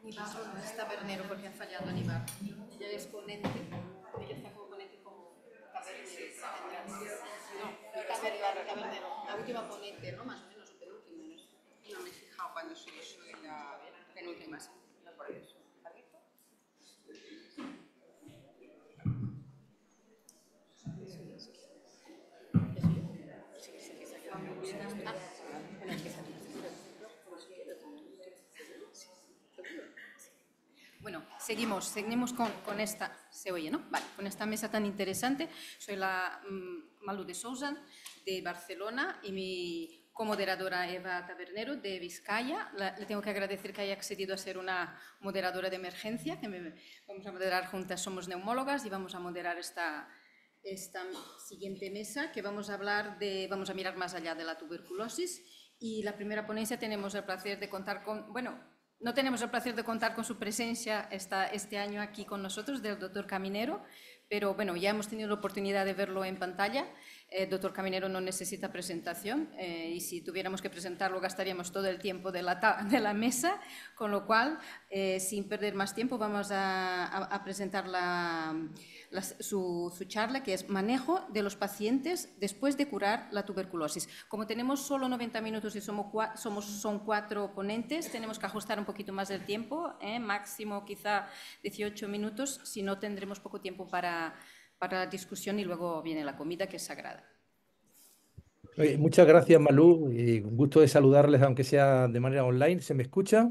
Ibar no está Bernero porque ha fallado en Ibar. Ella es ponente, ella está como ponente como tabernero. No, tabernero, la última ponente, ¿no? Más o menos, o penúltima. No me he fijado cuando soy la penúltima, sí. No por eso. Bueno, seguimos con esta, se oye, ¿no? Vale, con esta mesa tan interesante. Soy la Malu de Sousa, de Barcelona, y mi comoderadora Eva Tabernero, de Vizcaya. Le tengo que agradecer que haya accedido a ser una moderadora de emergencia, vamos a moderar juntas, somos neumólogas, y vamos a moderar esta siguiente mesa, que vamos a mirar más allá de la tuberculosis. Y la primera ponencia tenemos el placer de contar con, bueno, no tenemos el placer de contar con su presencia este año aquí con nosotros, del doctor Caminero, pero bueno, ya hemos tenido la oportunidad de verlo en pantalla. El doctor Caminero no necesita presentación y si tuviéramos que presentarlo gastaríamos todo el tiempo de la mesa, con lo cual, sin perder más tiempo, vamos a presentar su charla, que es Manejo de los pacientes después de curar la tuberculosis. Como tenemos solo 90 minutos y son 4 ponentes, tenemos que ajustar un poquito más el tiempo, máximo quizá 18 minutos, si no tendremos poco tiempo para la discusión y luego viene la comida, que es sagrada. Muchas gracias, Malú, y un gusto de saludarles, aunque sea de manera online. ¿Se me escucha?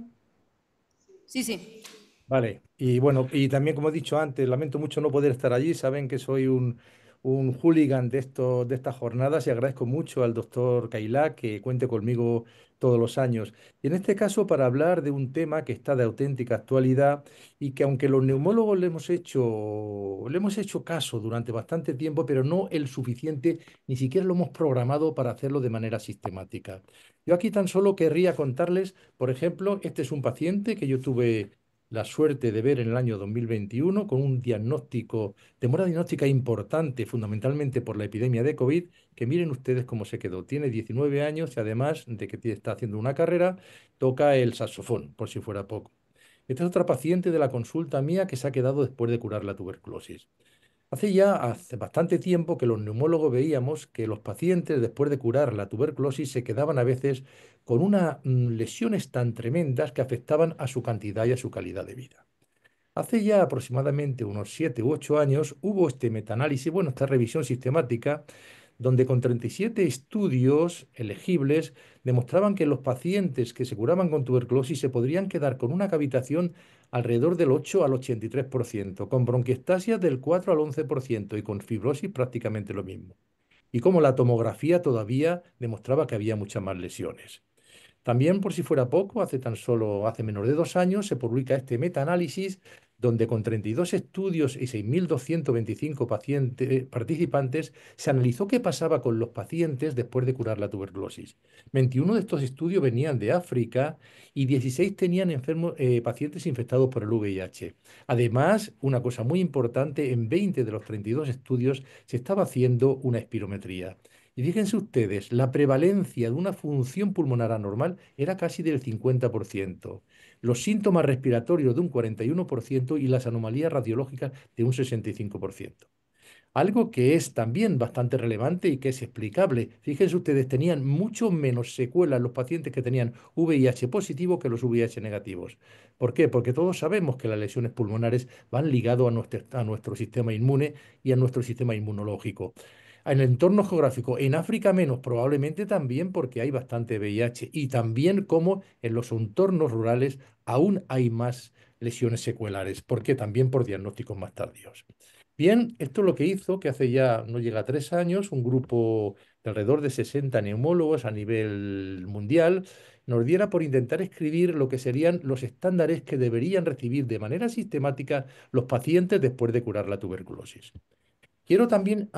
Sí, sí. Vale, y bueno, y también como he dicho antes, lamento mucho no poder estar allí. Saben que soy un hooligan de estas jornadas y agradezco mucho al doctor Kailá que cuente conmigo todos los años. Y en este caso para hablar de un tema que está de auténtica actualidad y que aunque los neumólogos le hemos hecho caso durante bastante tiempo, pero no el suficiente, ni siquiera lo hemos programado para hacerlo de manera sistemática. Yo aquí tan solo querría contarles, por ejemplo, este es un paciente que yo tuve la suerte de ver en el año 2021 con un diagnóstico, demora diagnóstica importante, fundamentalmente por la epidemia de COVID, que miren ustedes cómo se quedó. Tiene 19 años y además de que está haciendo una carrera, toca el saxofón, por si fuera poco. Esta es otra paciente de la consulta mía que se ha quedado después de curar la tuberculosis. Hace bastante tiempo que los neumólogos veíamos que los pacientes, después de curar la tuberculosis, se quedaban a veces con unas lesiones tan tremendas que afectaban a su cantidad y a su calidad de vida. Hace ya aproximadamente unos 7 u 8 años hubo este metaanálisis, bueno, esta revisión sistemática, donde con 37 estudios elegibles demostraban que los pacientes que se curaban con tuberculosis se podrían quedar con una cavitación alrededor del 8 al 83%, con bronquiectasia del 4 al 11% y con fibrosis prácticamente lo mismo. Y como la tomografía todavía demostraba que había muchas más lesiones. También, por si fuera poco, hace menos de 2 años, se publica este metaanálisis donde con 32 estudios y 6.225 participantes se analizó qué pasaba con los pacientes después de curar la tuberculosis. 21 de estos estudios venían de África y 16 tenían pacientes infectados por el VIH. Además, una cosa muy importante, en 20 de los 32 estudios se estaba haciendo una espirometría. Y fíjense ustedes, la prevalencia de una función pulmonar anormal era casi del 50%, los síntomas respiratorios de un 41% y las anomalías radiológicas de un 65%. Algo que es también bastante relevante y que es explicable. Fíjense ustedes, tenían mucho menos secuelas los pacientes que tenían VIH positivo que los VIH negativos. ¿Por qué? Porque todos sabemos que las lesiones pulmonares van ligadas a nuestro sistema inmune y a nuestro sistema inmunológico. En el entorno geográfico, en África menos, probablemente también porque hay bastante VIH y también como en los entornos rurales aún hay más lesiones secuelares, porque también por diagnósticos más tardíos. Bien, esto es lo que hizo que hace ya, no llega a 3 años, un grupo de alrededor de 60 neumólogos a nivel mundial nos diera por intentar escribir lo que serían los estándares que deberían recibir de manera sistemática los pacientes después de curar la tuberculosis. Quiero también,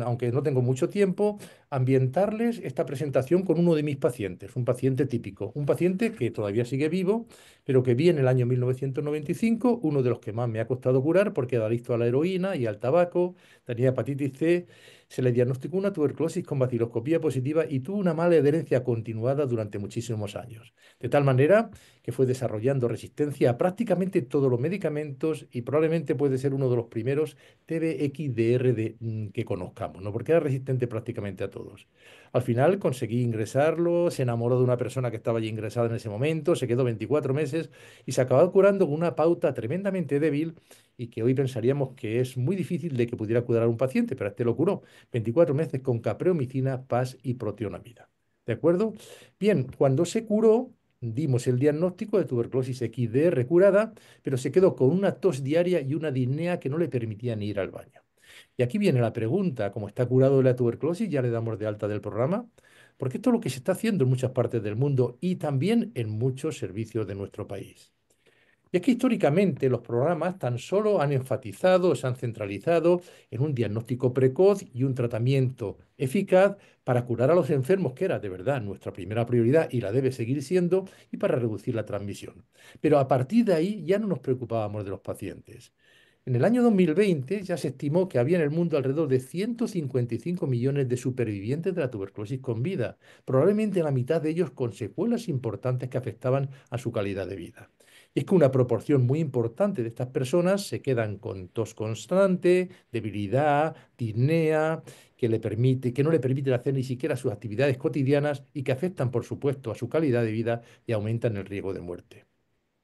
aunque no tengo mucho tiempo, ambientarles esta presentación con uno de mis pacientes, un paciente típico, un paciente que todavía sigue vivo, pero que vi en el año 1995, uno de los que más me ha costado curar porque era adicto a la heroína y al tabaco, tenía hepatitis C, Se le diagnosticó una tuberculosis con baciloscopía positiva y tuvo una mala adherencia continuada durante muchísimos años, de tal manera que fue desarrollando resistencia a prácticamente todos los medicamentos y probablemente puede ser uno de los primeros TBXDR que conozcamos, ¿no? Porque era resistente prácticamente a todos. Al final conseguí ingresarlo, se enamoró de una persona que estaba allí ingresada en ese momento, se quedó 24 meses y se acabó curando con una pauta tremendamente débil y que hoy pensaríamos que es muy difícil de que pudiera curar a un paciente, pero este lo curó. 24 meses con capreomicina, PAS y protionamida. ¿De acuerdo? Bien, cuando se curó, dimos el diagnóstico de tuberculosis XDR curada, pero se quedó con una tos diaria y una disnea que no le permitía ni ir al baño. Y aquí viene la pregunta, como está curado de la tuberculosis, ya le damos de alta del programa, porque esto es lo que se está haciendo en muchas partes del mundo y también en muchos servicios de nuestro país. Y es que históricamente los programas tan solo han enfatizado, se han centralizado en un diagnóstico precoz y un tratamiento eficaz para curar a los enfermos, que era de verdad nuestra primera prioridad y la debe seguir siendo, y para reducir la transmisión. Pero a partir de ahí ya no nos preocupábamos de los pacientes. En el año 2020 ya se estimó que había en el mundo alrededor de 155 millones de supervivientes de la tuberculosis con vida, probablemente la mitad de ellos con secuelas importantes que afectaban a su calidad de vida. Y es que una proporción muy importante de estas personas se quedan con tos constante, debilidad, disnea, que no le permiten hacer ni siquiera sus actividades cotidianas y que afectan, por supuesto, a su calidad de vida y aumentan el riesgo de muerte.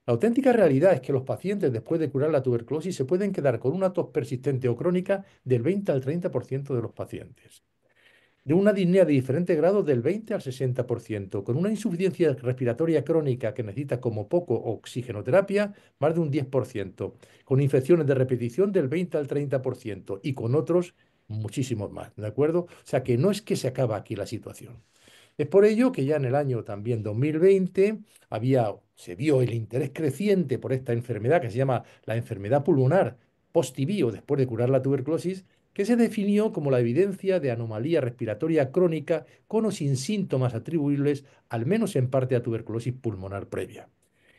La auténtica realidad es que los pacientes, después de curar la tuberculosis, se pueden quedar con una tos persistente o crónica del 20 al 30% de los pacientes, de una disnea de diferentes grados del 20 al 60%, con una insuficiencia respiratoria crónica que necesita como poco oxigenoterapia, más de un 10%, con infecciones de repetición del 20 al 30% y con otros muchísimos más, ¿de acuerdo? O sea que no es que se acaba aquí la situación. Es por ello que ya en el año también 2020 se vio el interés creciente por esta enfermedad que se llama la enfermedad pulmonar post-TB o después de curar la tuberculosis, que se definió como la evidencia de anomalía respiratoria crónica con o sin síntomas atribuibles, al menos en parte, a tuberculosis pulmonar previa.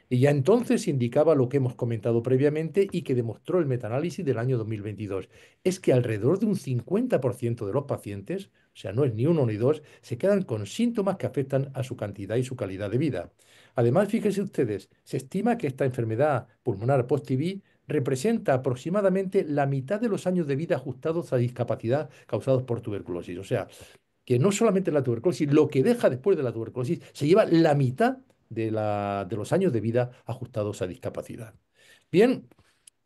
Y ya entonces indicaba lo que hemos comentado previamente y que demostró el metaanálisis del año 2022. Es que alrededor de un 50% de los pacientes, o sea, no es ni uno ni dos, se quedan con síntomas que afectan a su cantidad y su calidad de vida. Además, fíjense ustedes, se estima que esta enfermedad pulmonar post-TB representa aproximadamente la mitad de los años de vida ajustados a discapacidad causados por tuberculosis. O sea, que no solamente la tuberculosis, lo que deja después de la tuberculosis se lleva la mitad de los años de vida ajustados a discapacidad. Bien,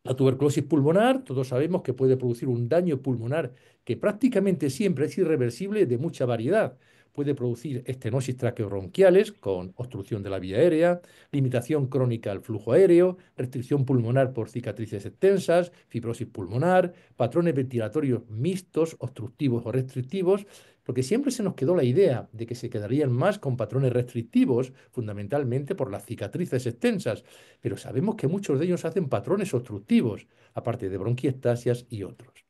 la tuberculosis pulmonar, todos sabemos que puede producir un daño pulmonar que prácticamente siempre es irreversible de mucha variedad. Puede producir estenosis traqueobronquiales con obstrucción de la vía aérea, limitación crónica al flujo aéreo, restricción pulmonar por cicatrices extensas, fibrosis pulmonar, patrones ventilatorios mixtos, obstructivos o restrictivos, porque siempre se nos quedó la idea de que se quedarían más con patrones restrictivos, fundamentalmente por las cicatrices extensas, pero sabemos que muchos de ellos hacen patrones obstructivos, aparte de bronquiectasias y otros.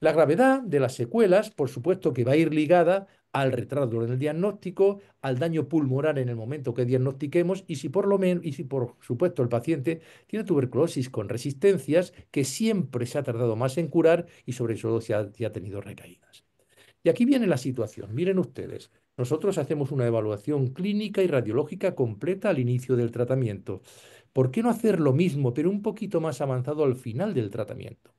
La gravedad de las secuelas, por supuesto, que va a ir ligada al retraso en el diagnóstico, al daño pulmonar en el momento que diagnostiquemos y si por supuesto el paciente tiene tuberculosis con resistencias que siempre se ha tardado más en curar y sobre todo si ha tenido recaídas. Y aquí viene la situación. Miren ustedes, nosotros hacemos una evaluación clínica y radiológica completa al inicio del tratamiento. ¿Por qué no hacer lo mismo, pero un poquito más avanzado al final del tratamiento?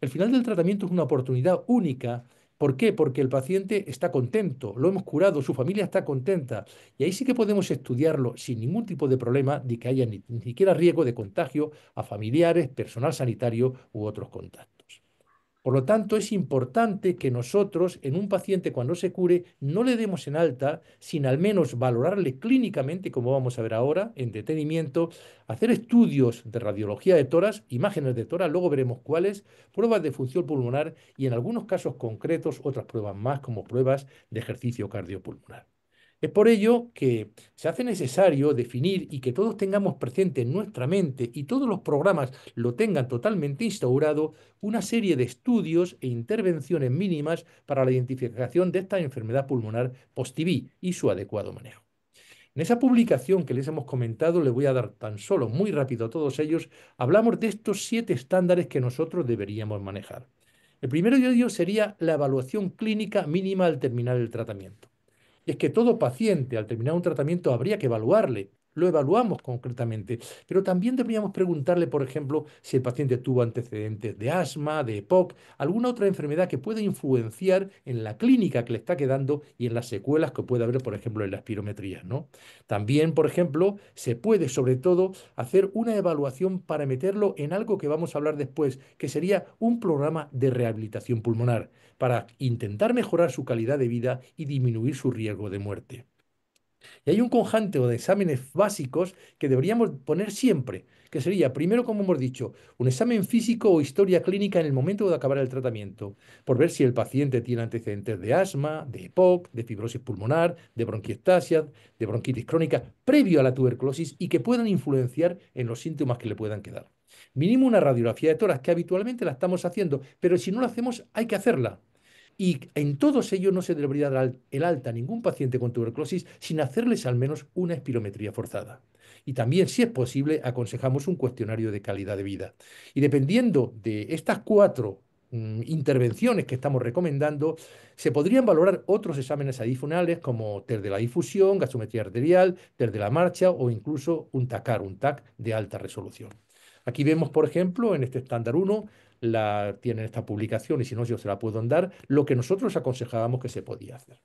El final del tratamiento es una oportunidad única. ¿Por qué? Porque el paciente está contento, lo hemos curado, su familia está contenta. Y ahí sí que podemos estudiarlo sin ningún tipo de problema de que haya ni siquiera riesgo de contagio a familiares, personal sanitario u otros contactos. Por lo tanto, es importante que nosotros, en un paciente cuando se cure, no le demos en alta sin al menos valorarle clínicamente, como vamos a ver ahora, en detenimiento, hacer estudios de radiología de tórax, imágenes de tórax, luego veremos cuáles, pruebas de función pulmonar y en algunos casos concretos otras pruebas más, como pruebas de ejercicio cardiopulmonar. Es por ello que se hace necesario definir y que todos tengamos presente en nuestra mente y todos los programas lo tengan totalmente instaurado una serie de estudios e intervenciones mínimas para la identificación de esta enfermedad pulmonar post-TB y su adecuado manejo. En esa publicación que les hemos comentado, les voy a dar tan solo muy rápido a todos ellos, hablamos de estos 7 estándares que nosotros deberíamos manejar. El primero de ellos sería la evaluación clínica mínima al terminar el tratamiento. Y es que todo paciente al terminar un tratamiento habría que evaluarle. Lo evaluamos concretamente, pero también deberíamos preguntarle, por ejemplo, si el paciente tuvo antecedentes de asma, de EPOC, alguna otra enfermedad que pueda influenciar en la clínica que le está quedando y en las secuelas que puede haber, por ejemplo, en la espirometría, ¿no? También, por ejemplo, se puede, sobre todo, hacer una evaluación para meterlo en algo que vamos a hablar después, que sería un programa de rehabilitación pulmonar para intentar mejorar su calidad de vida y disminuir su riesgo de muerte. Y hay un conjunto de exámenes básicos que deberíamos poner siempre, que sería, primero, como hemos dicho, un examen físico o historia clínica en el momento de acabar el tratamiento, por ver si el paciente tiene antecedentes de asma, de EPOC, de fibrosis pulmonar, de bronquiectasia, de bronquitis crónica, previo a la tuberculosis y que puedan influenciar en los síntomas que le puedan quedar. Mínimo una radiografía de tórax, que habitualmente la estamos haciendo, pero si no la hacemos, hay que hacerla. Y en todos ellos no se debería dar el alta a ningún paciente con tuberculosis sin hacerles al menos una espirometría forzada. Y también, si es posible, aconsejamos un cuestionario de calidad de vida. Y dependiendo de estas cuatro intervenciones que estamos recomendando, se podrían valorar otros exámenes adicionales como test de la difusión, gasometría arterial, test de la marcha o incluso un TACAR, un TAC de alta resolución. Aquí vemos, por ejemplo, en este estándar 1, tienen esta publicación y si no, yo se la puedo dar, lo que nosotros aconsejábamos que se podía hacer.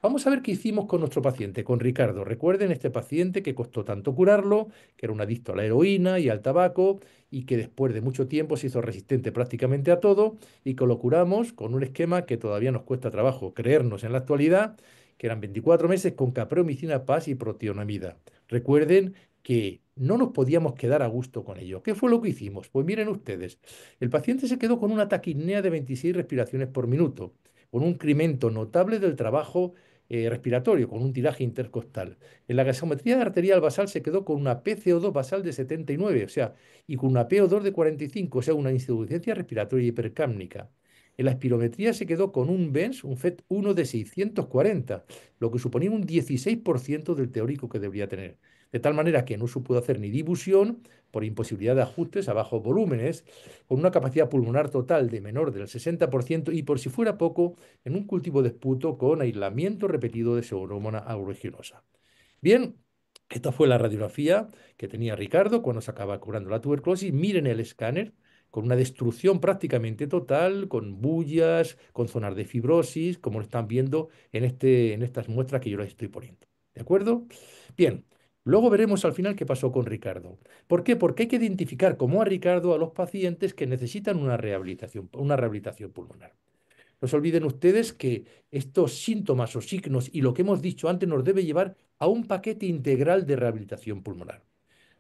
Vamos a ver qué hicimos con nuestro paciente, con Ricardo. Recuerden este paciente que costó tanto curarlo, que era un adicto a la heroína y al tabaco y que después de mucho tiempo se hizo resistente prácticamente a todo y que lo curamos con un esquema que todavía nos cuesta trabajo creernos en la actualidad, que eran 24 meses con capreomicina, PAS y protionamida. Recuerden que no nos podíamos quedar a gusto con ello. ¿Qué fue lo que hicimos? Pues miren ustedes, el paciente se quedó con una taquipnea de 26 respiraciones por minuto, con un incremento notable del trabajo respiratorio, con un tiraje intercostal. En la gasometría arterial basal se quedó con una PCO2 basal de 79, o sea, y con una PO2 de 45, o sea, una insuficiencia respiratoria hipercápnica. En la espirometría se quedó con un BENS, un FET1 de 640, lo que suponía un 16% del teórico que debería tener. De tal manera que no se pudo hacer ni difusión por imposibilidad de ajustes a bajos volúmenes, con una capacidad pulmonar total de menor del 60% y, por si fuera poco, en un cultivo de esputo con aislamiento repetido de pseudomonas aeruginosa. Bien, esta fue la radiografía que tenía Ricardo cuando se acaba curando la tuberculosis. Miren el escáner con una destrucción prácticamente total, con bullas, con zonas de fibrosis, como lo están viendo en estas muestras que yo les estoy poniendo. ¿De acuerdo? Bien, luego veremos al final qué pasó con Ricardo. ¿Por qué? Porque hay que identificar como a Ricardo a los pacientes que necesitan una rehabilitación pulmonar. No se olviden ustedes que estos síntomas o signos y lo que hemos dicho antes nos debe llevar a un paquete integral de rehabilitación pulmonar.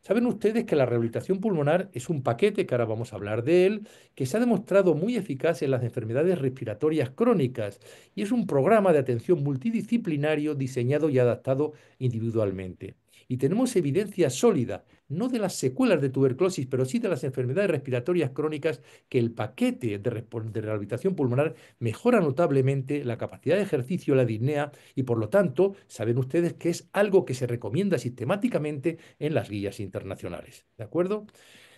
Saben ustedes que la rehabilitación pulmonar es un paquete, que ahora vamos a hablar de él, que se ha demostrado muy eficaz en las enfermedades respiratorias crónicas y es un programa de atención multidisciplinario diseñado y adaptado individualmente. Y tenemos evidencia sólida, no de las secuelas de tuberculosis, pero sí de las enfermedades respiratorias crónicas, que el paquete de rehabilitación pulmonar mejora notablemente la capacidad de ejercicio, la disnea, y por lo tanto, saben ustedes que es algo que se recomienda sistemáticamente en las guías internacionales. ¿De acuerdo?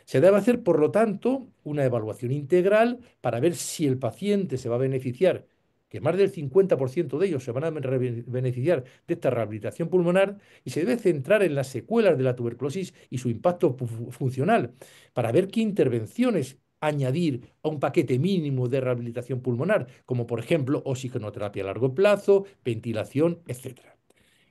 Se debe hacer, por lo tanto, una evaluación integral para ver si el paciente se va a beneficiar, que más del 50% de ellos se van a beneficiar de esta rehabilitación pulmonar, y se debe centrar en las secuelas de la tuberculosis y su impacto funcional, para ver qué intervenciones añadir a un paquete mínimo de rehabilitación pulmonar, como por ejemplo oxigenoterapia a largo plazo, ventilación, etcétera.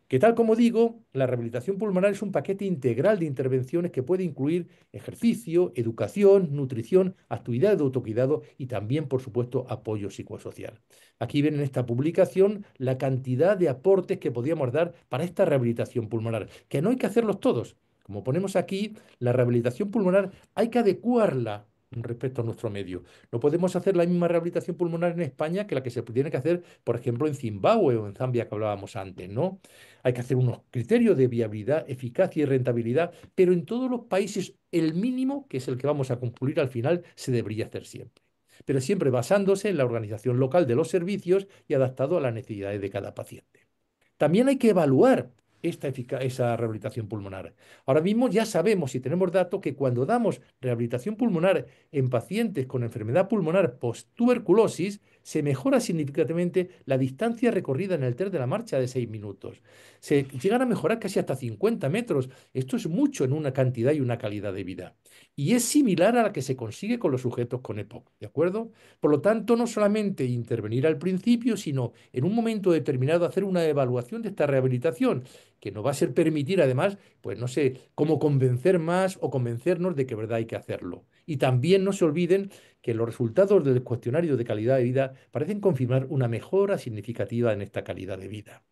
Que tal como digo, la rehabilitación pulmonar es un paquete integral de intervenciones que puede incluir ejercicio, educación, nutrición, actividades de autocuidado y también, por supuesto, apoyo psicosocial. Aquí ven en esta publicación la cantidad de aportes que podríamos dar para esta rehabilitación pulmonar, que no hay que hacerlos todos. Como ponemos aquí, la rehabilitación pulmonar hay que adecuarla respecto a nuestro medio. No podemos hacer la misma rehabilitación pulmonar en España que la que se tiene que hacer, por ejemplo, en Zimbabue o en Zambia, que hablábamos antes, ¿no? Hay que hacer unos criterios de viabilidad, eficacia y rentabilidad, pero en todos los países el mínimo, que es el que vamos a concluir al final, se debería hacer siempre. Pero siempre basándose en la organización local de los servicios y adaptado a las necesidades de cada paciente. También hay que evaluar esa rehabilitación pulmonar. Ahora mismo ya sabemos y tenemos datos que cuando damos rehabilitación pulmonar en pacientes con enfermedad pulmonar post-tuberculosis, se mejora significativamente la distancia recorrida en el test de la marcha de 6 minutos. Se llegan a mejorar casi hasta 50 metros. Esto es mucho en una cantidad y una calidad de vida. Y es similar a la que se consigue con los sujetos con EPOC, ¿de acuerdo? Por lo tanto, no solamente intervenir al principio, sino en un momento determinado hacer una evaluación de esta rehabilitación, que nos va a ser permitir además, pues no sé, cómo convencer más o convencernos de que verdad hay que hacerlo. Y también no se olviden que los resultados del cuestionario de calidad de vida parecen confirmar una mejora significativa en esta calidad de vida.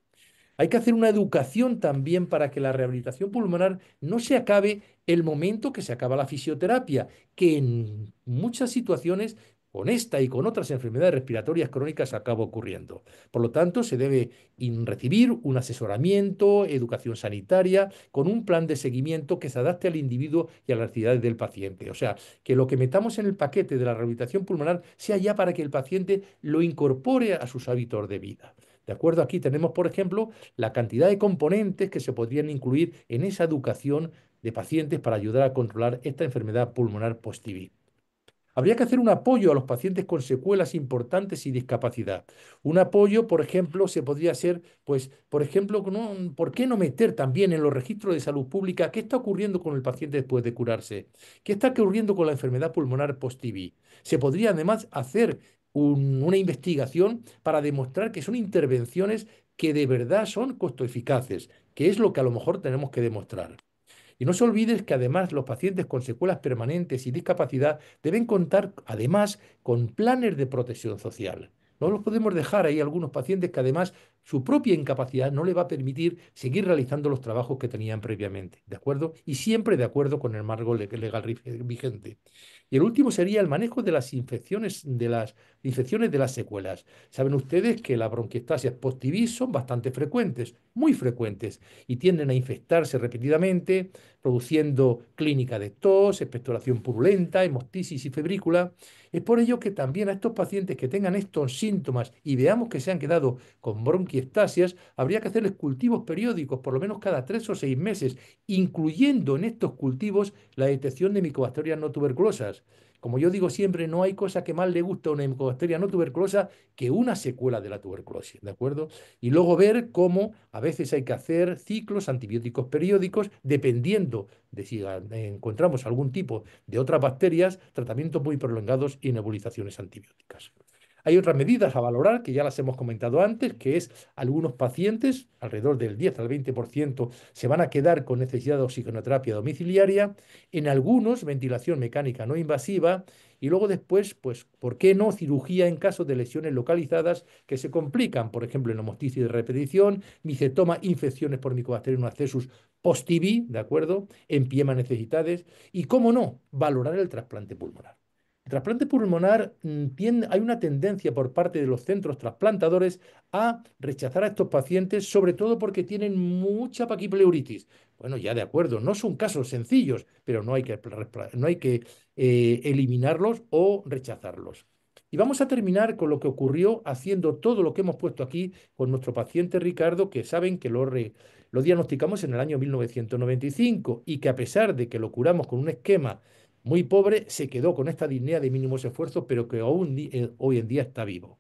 Hay que hacer una educación también para que la rehabilitación pulmonar no se acabe el momento que se acaba la fisioterapia, que en muchas situaciones con esta y con otras enfermedades respiratorias crónicas acaba ocurriendo. Por lo tanto, se debe recibir un asesoramiento, educación sanitaria, con un plan de seguimiento que se adapte al individuo y a las necesidades del paciente. O sea, que lo que metamos en el paquete de la rehabilitación pulmonar sea ya para que el paciente lo incorpore a sus hábitos de vida. ¿De acuerdo? Aquí tenemos, por ejemplo, la cantidad de componentes que se podrían incluir en esa educación de pacientes para ayudar a controlar esta enfermedad pulmonar post-TB. Habría que hacer un apoyo a los pacientes con secuelas importantes y discapacidad. Un apoyo, por ejemplo, se podría hacer, pues, por ejemplo, ¿por qué no meter también en los registros de salud pública qué está ocurriendo con el paciente después de curarse? ¿Qué está ocurriendo con la enfermedad pulmonar post-TB? Se podría además hacer una investigación para demostrar que son intervenciones que de verdad son costo eficaces, que es lo que a lo mejor tenemos que demostrar. Y no se olvides que además los pacientes con secuelas permanentes y discapacidad deben contar además con planes de protección social. No los podemos dejar ahí algunos pacientes que además su propia incapacidad no le va a permitir seguir realizando los trabajos que tenían previamente, ¿de acuerdo? Y siempre de acuerdo con el marco legal vigente. Y el último sería el manejo de las infecciones de las secuelas. Saben ustedes que las bronquiectasias post-TB son bastante frecuentes, muy frecuentes, y tienden a infectarse repetidamente, produciendo clínica de tos, expectoración purulenta, hemostisis y febrícula. Es por ello que también a estos pacientes que tengan estos síntomas y veamos que se han quedado con bronquiectasias, habría que hacerles cultivos periódicos, por lo menos cada 3 o 6 meses, incluyendo en estos cultivos la detección de micobacterias no tuberculosas. Como yo digo siempre, no hay cosa que más le guste a una micobacteria no tuberculosa que una secuela de la tuberculosis, ¿de acuerdo? Y luego ver cómo a veces hay que hacer ciclos antibióticos periódicos, dependiendo de si encontramos algún tipo de otras bacterias, tratamientos muy prolongados y nebulizaciones antibióticas. Hay otras medidas a valorar que ya las hemos comentado antes, que es algunos pacientes, alrededor del 10 al 20%, se van a quedar con necesidad de oxigenoterapia domiciliaria, en algunos ventilación mecánica no invasiva y luego después, pues, ¿por qué no cirugía en caso de lesiones localizadas que se complican? Por ejemplo, en hemostisis de repetición, micetoma, infecciones por Mycobacterium abscessus post-TB, ¿de acuerdo? Empiema necesitades y, cómo no, valorar el trasplante pulmonar. El trasplante pulmonar hay una tendencia por parte de los centros trasplantadores a rechazar a estos pacientes, sobre todo porque tienen mucha paquipleuritis. Bueno, ya de acuerdo, no son casos sencillos, pero no hay que eliminarlos o rechazarlos. Y vamos a terminar con lo que ocurrió haciendo todo lo que hemos puesto aquí con nuestro paciente Ricardo, que saben que lo diagnosticamos en el año 1995 y que a pesar de que lo curamos con un esquema muy pobre, se quedó con esta disnea de mínimos esfuerzos, pero que hoy en día está vivo.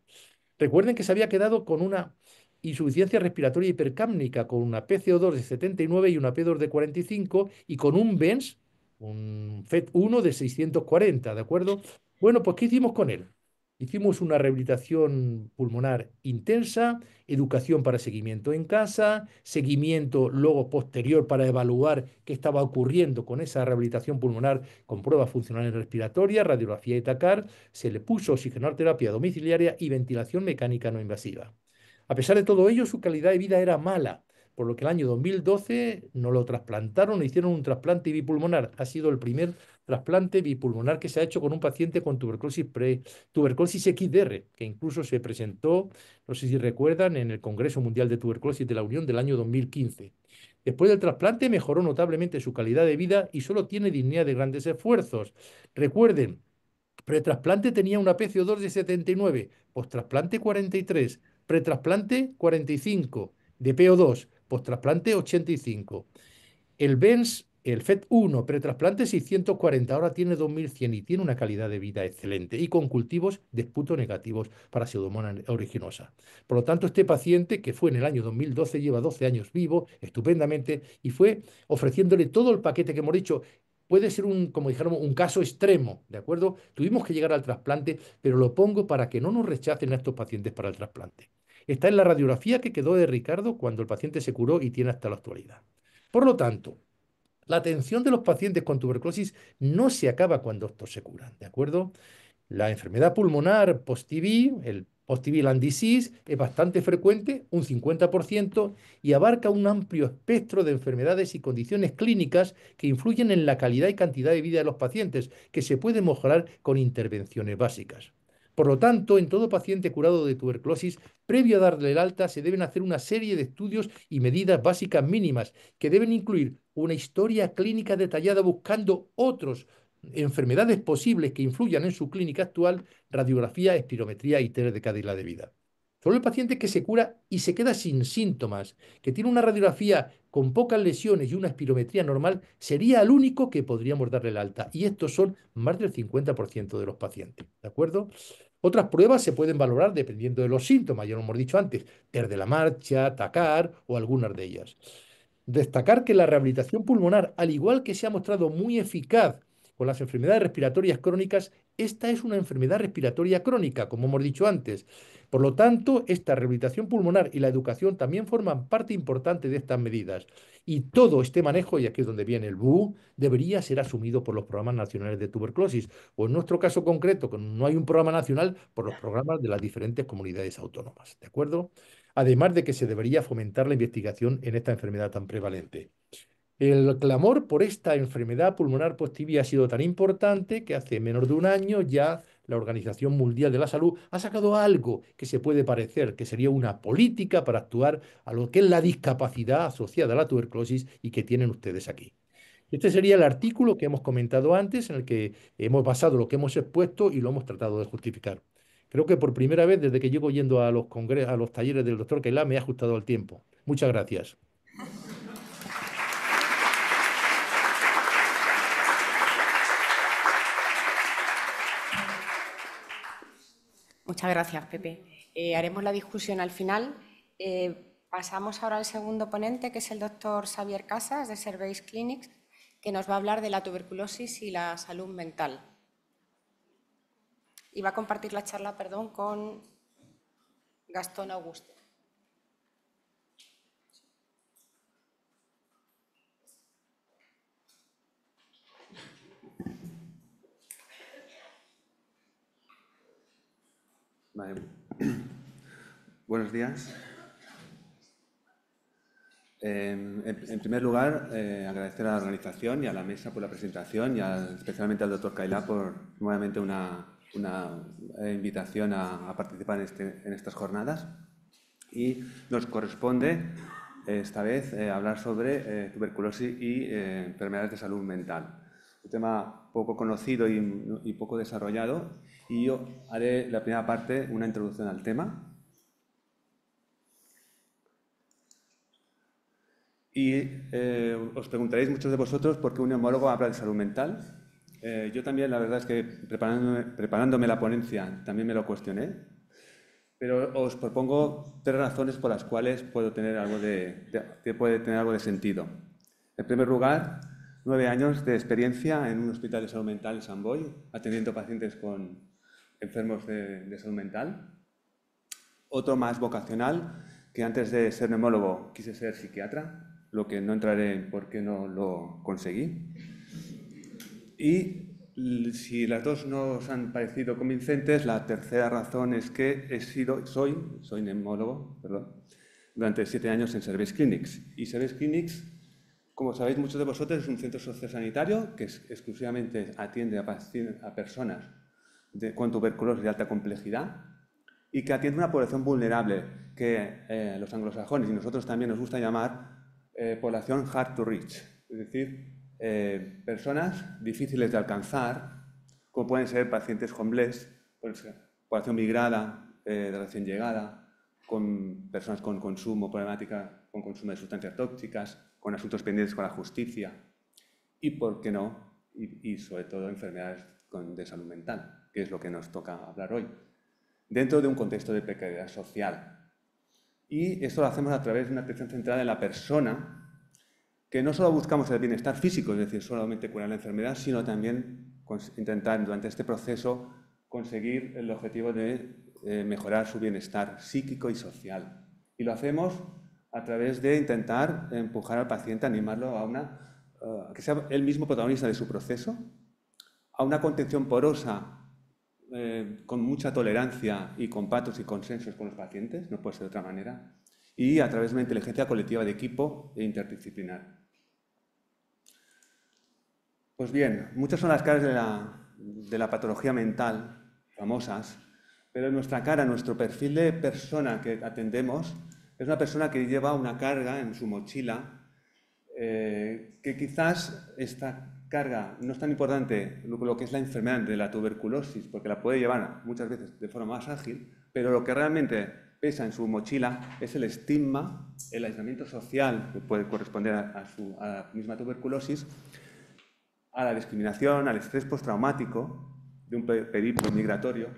Recuerden que se había quedado con una insuficiencia respiratoria hipercápnica, con una PCO2 de 79 y una P2 de 45 y con un BENS, un FET1 de 640, ¿de acuerdo? Bueno, pues ¿qué hicimos con él? Hicimos una rehabilitación pulmonar intensa, educación para seguimiento en casa, seguimiento luego posterior para evaluar qué estaba ocurriendo con esa rehabilitación pulmonar con pruebas funcionales respiratorias, radiografía y TACAR, se le puso oxigenoterapia domiciliaria y ventilación mecánica no invasiva. A pesar de todo ello, su calidad de vida era mala, por lo que el año 2012 no lo trasplantaron e hicieron un trasplante bipulmonar. Ha sido el primer trasplante bipulmonar que se ha hecho con un paciente con tuberculosis XDR, que incluso se presentó, no sé si recuerdan, en el Congreso Mundial de Tuberculosis de la Unión del año 2015. Después del trasplante mejoró notablemente su calidad de vida y solo tiene dignidad de grandes esfuerzos. Recuerden, pretrasplante tenía una PCO2 de 79, posttrasplante 43, pretrasplante 45 de PO2, post-trasplante 85. El BENS, el FET1 pretrasplante 640, ahora tiene 2100 y tiene una calidad de vida excelente y con cultivos de esputo negativos para Pseudomonas aeruginosa. Por lo tanto, este paciente, que fue en el año 2012, lleva 12 años vivo estupendamente y fue ofreciéndole todo el paquete que hemos dicho. Puede ser como dijéramos, un caso extremo, ¿de acuerdo? Tuvimos que llegar al trasplante, pero lo pongo para que no nos rechacen a estos pacientes para el trasplante. Está en la radiografía que quedó de Ricardo cuando el paciente se curó y tiene hasta la actualidad. Por lo tanto, la atención de los pacientes con tuberculosis no se acaba cuando estos se curan, ¿de acuerdo? La enfermedad pulmonar post-TB, el post-TB lung disease, es bastante frecuente, un 50%, y abarca un amplio espectro de enfermedades y condiciones clínicas que influyen en la calidad y cantidad de vida de los pacientes, que se puede mejorar con intervenciones básicas. Por lo tanto, en todo paciente curado de tuberculosis, previo a darle el alta, se deben hacer una serie de estudios y medidas básicas mínimas, que deben incluir una historia clínica detallada buscando otros enfermedades posibles que influyan en su clínica actual, radiografía, espirometría y test de calidad de vida. Solo el paciente que se cura y se queda sin síntomas, que tiene una radiografía con pocas lesiones y una espirometría normal, sería el único que podríamos darle el alta. Y estos son más del 50% de los pacientes. ¿De acuerdo? Otras pruebas se pueden valorar dependiendo de los síntomas, ya lo hemos dicho antes, test de la marcha, TACAR o algunas de ellas. Destacar que la rehabilitación pulmonar, al igual que se ha mostrado muy eficaz con las enfermedades respiratorias crónicas, esta es una enfermedad respiratoria crónica, como hemos dicho antes. Por lo tanto, esta rehabilitación pulmonar y la educación también forman parte importante de estas medidas. Y todo este manejo, y aquí es donde viene el BU, debería ser asumido por los programas nacionales de tuberculosis, o en nuestro caso concreto, que no hay un programa nacional, por los programas de las diferentes comunidades autónomas. ¿De acuerdo? Además de que se debería fomentar la investigación en esta enfermedad tan prevalente. El clamor por esta enfermedad pulmonar post-TB ha sido tan importante que hace menos de un año ya la Organización Mundial de la Salud ha sacado algo que se puede parecer, que sería una política para actuar a lo que es la discapacidad asociada a la tuberculosis y que tienen ustedes aquí. Este sería el artículo que hemos comentado antes, en el que hemos basado lo que hemos expuesto y lo hemos tratado de justificar. Creo que por primera vez desde que llego yendo a a los talleres del doctor Keila me he ajustado al tiempo. Muchas gracias. Muchas gracias, Pepe. Haremos la discusión al final. Pasamos ahora al segundo ponente, que es el doctor Xavier Casas, de Serveis Clinics, que nos va a hablar de la tuberculosis y la salud mental. Y va a compartir la charla, con Gastón Augusto. Vale. Buenos días. En primer lugar, agradecer a la organización y a la mesa por la presentación y especialmente al doctor Keila por nuevamente una invitación a participar en estas jornadas. Y nos corresponde esta vez hablar sobre tuberculosis y enfermedades de salud mental. Un tema poco conocido y poco desarrollado, y yo haré la primera parte, una introducción al tema. Y os preguntaréis muchos de vosotros por qué un neumólogo habla de salud mental. Yo también, la verdad es que preparándome la ponencia, también me lo cuestioné. Pero os propongo 3 razones por las cuales puede tener algo de sentido. En primer lugar, 9 años de experiencia en un hospital de salud mental en Sant Boi, atendiendo pacientes con enfermos de salud mental. Otro más vocacional, que antes de ser neumólogo quise ser psiquiatra, lo que no entraré en por qué no lo conseguí. Y si las dos no os han parecido convincentes, la tercera razón es que soy neumólogo, durante 7 años en Serveis Clinics. Y Serveis Clinics, como sabéis muchos de vosotros, es un centro sociosanitario que exclusivamente atiende a personas con tuberculosis de alta complejidad y que atiende a una población vulnerable que los anglosajones y nosotros también nos gusta llamar población hard to reach, es decir, personas difíciles de alcanzar, como pueden ser pacientes homeless, población migrada, de recién llegada, con personas con consumo, problemática con consumo de sustancias tóxicas, con asuntos pendientes con la justicia y, ¿por qué no?, y sobre todo enfermedades de salud mental, que es lo que nos toca hablar hoy, dentro de un contexto de precariedad social. Y esto lo hacemos a través de una atención centrada en la persona, que no solo buscamos el bienestar físico, es decir, solamente curar la enfermedad, sino también intentar durante este proceso conseguir el objetivo de mejorar su bienestar psíquico y social. Y lo hacemos a través de intentar empujar al paciente, animarlo a que sea él mismo protagonista de su proceso, a una contención porosa con mucha tolerancia y con pactos y consensos con los pacientes, no puede ser de otra manera, y a través de una inteligencia colectiva de equipo e interdisciplinar. Pues bien, muchas son las caras de la patología mental, famosas, pero en nuestra cara, nuestro perfil de persona que atendemos es una persona que lleva una carga en su mochila, que quizás esta carga no es tan importante lo que es la enfermedad de la tuberculosis, porque la puede llevar muchas veces de forma más ágil, pero lo que realmente pesa en su mochila es el estigma, el aislamiento social que puede corresponder a la misma tuberculosis, a la discriminación, al estrés postraumático de un periplo migratorio,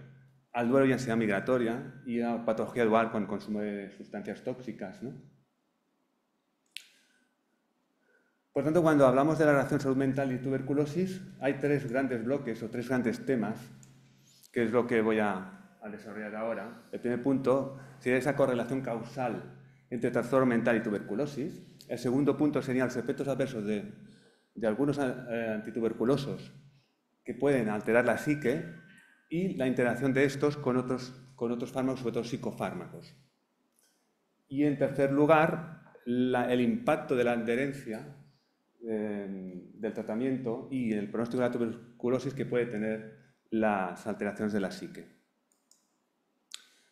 al duelo y ansiedad migratoria y a patología dual con consumo de sustancias tóxicas, ¿no? Por tanto, cuando hablamos de la relación salud mental y tuberculosis, hay tres grandes bloques o tres grandes temas, que es lo que voy a desarrollar ahora. El primer punto sería esa correlación causal entre trastorno mental y tuberculosis. El segundo punto serían los efectos adversos de algunos antituberculosos que pueden alterar la psique y la interacción de estos con otros fármacos, sobre todo psicofármacos. Y en tercer lugar, el impacto de la adherencia del tratamiento y el pronóstico de la tuberculosis que puede tener las alteraciones de la psique.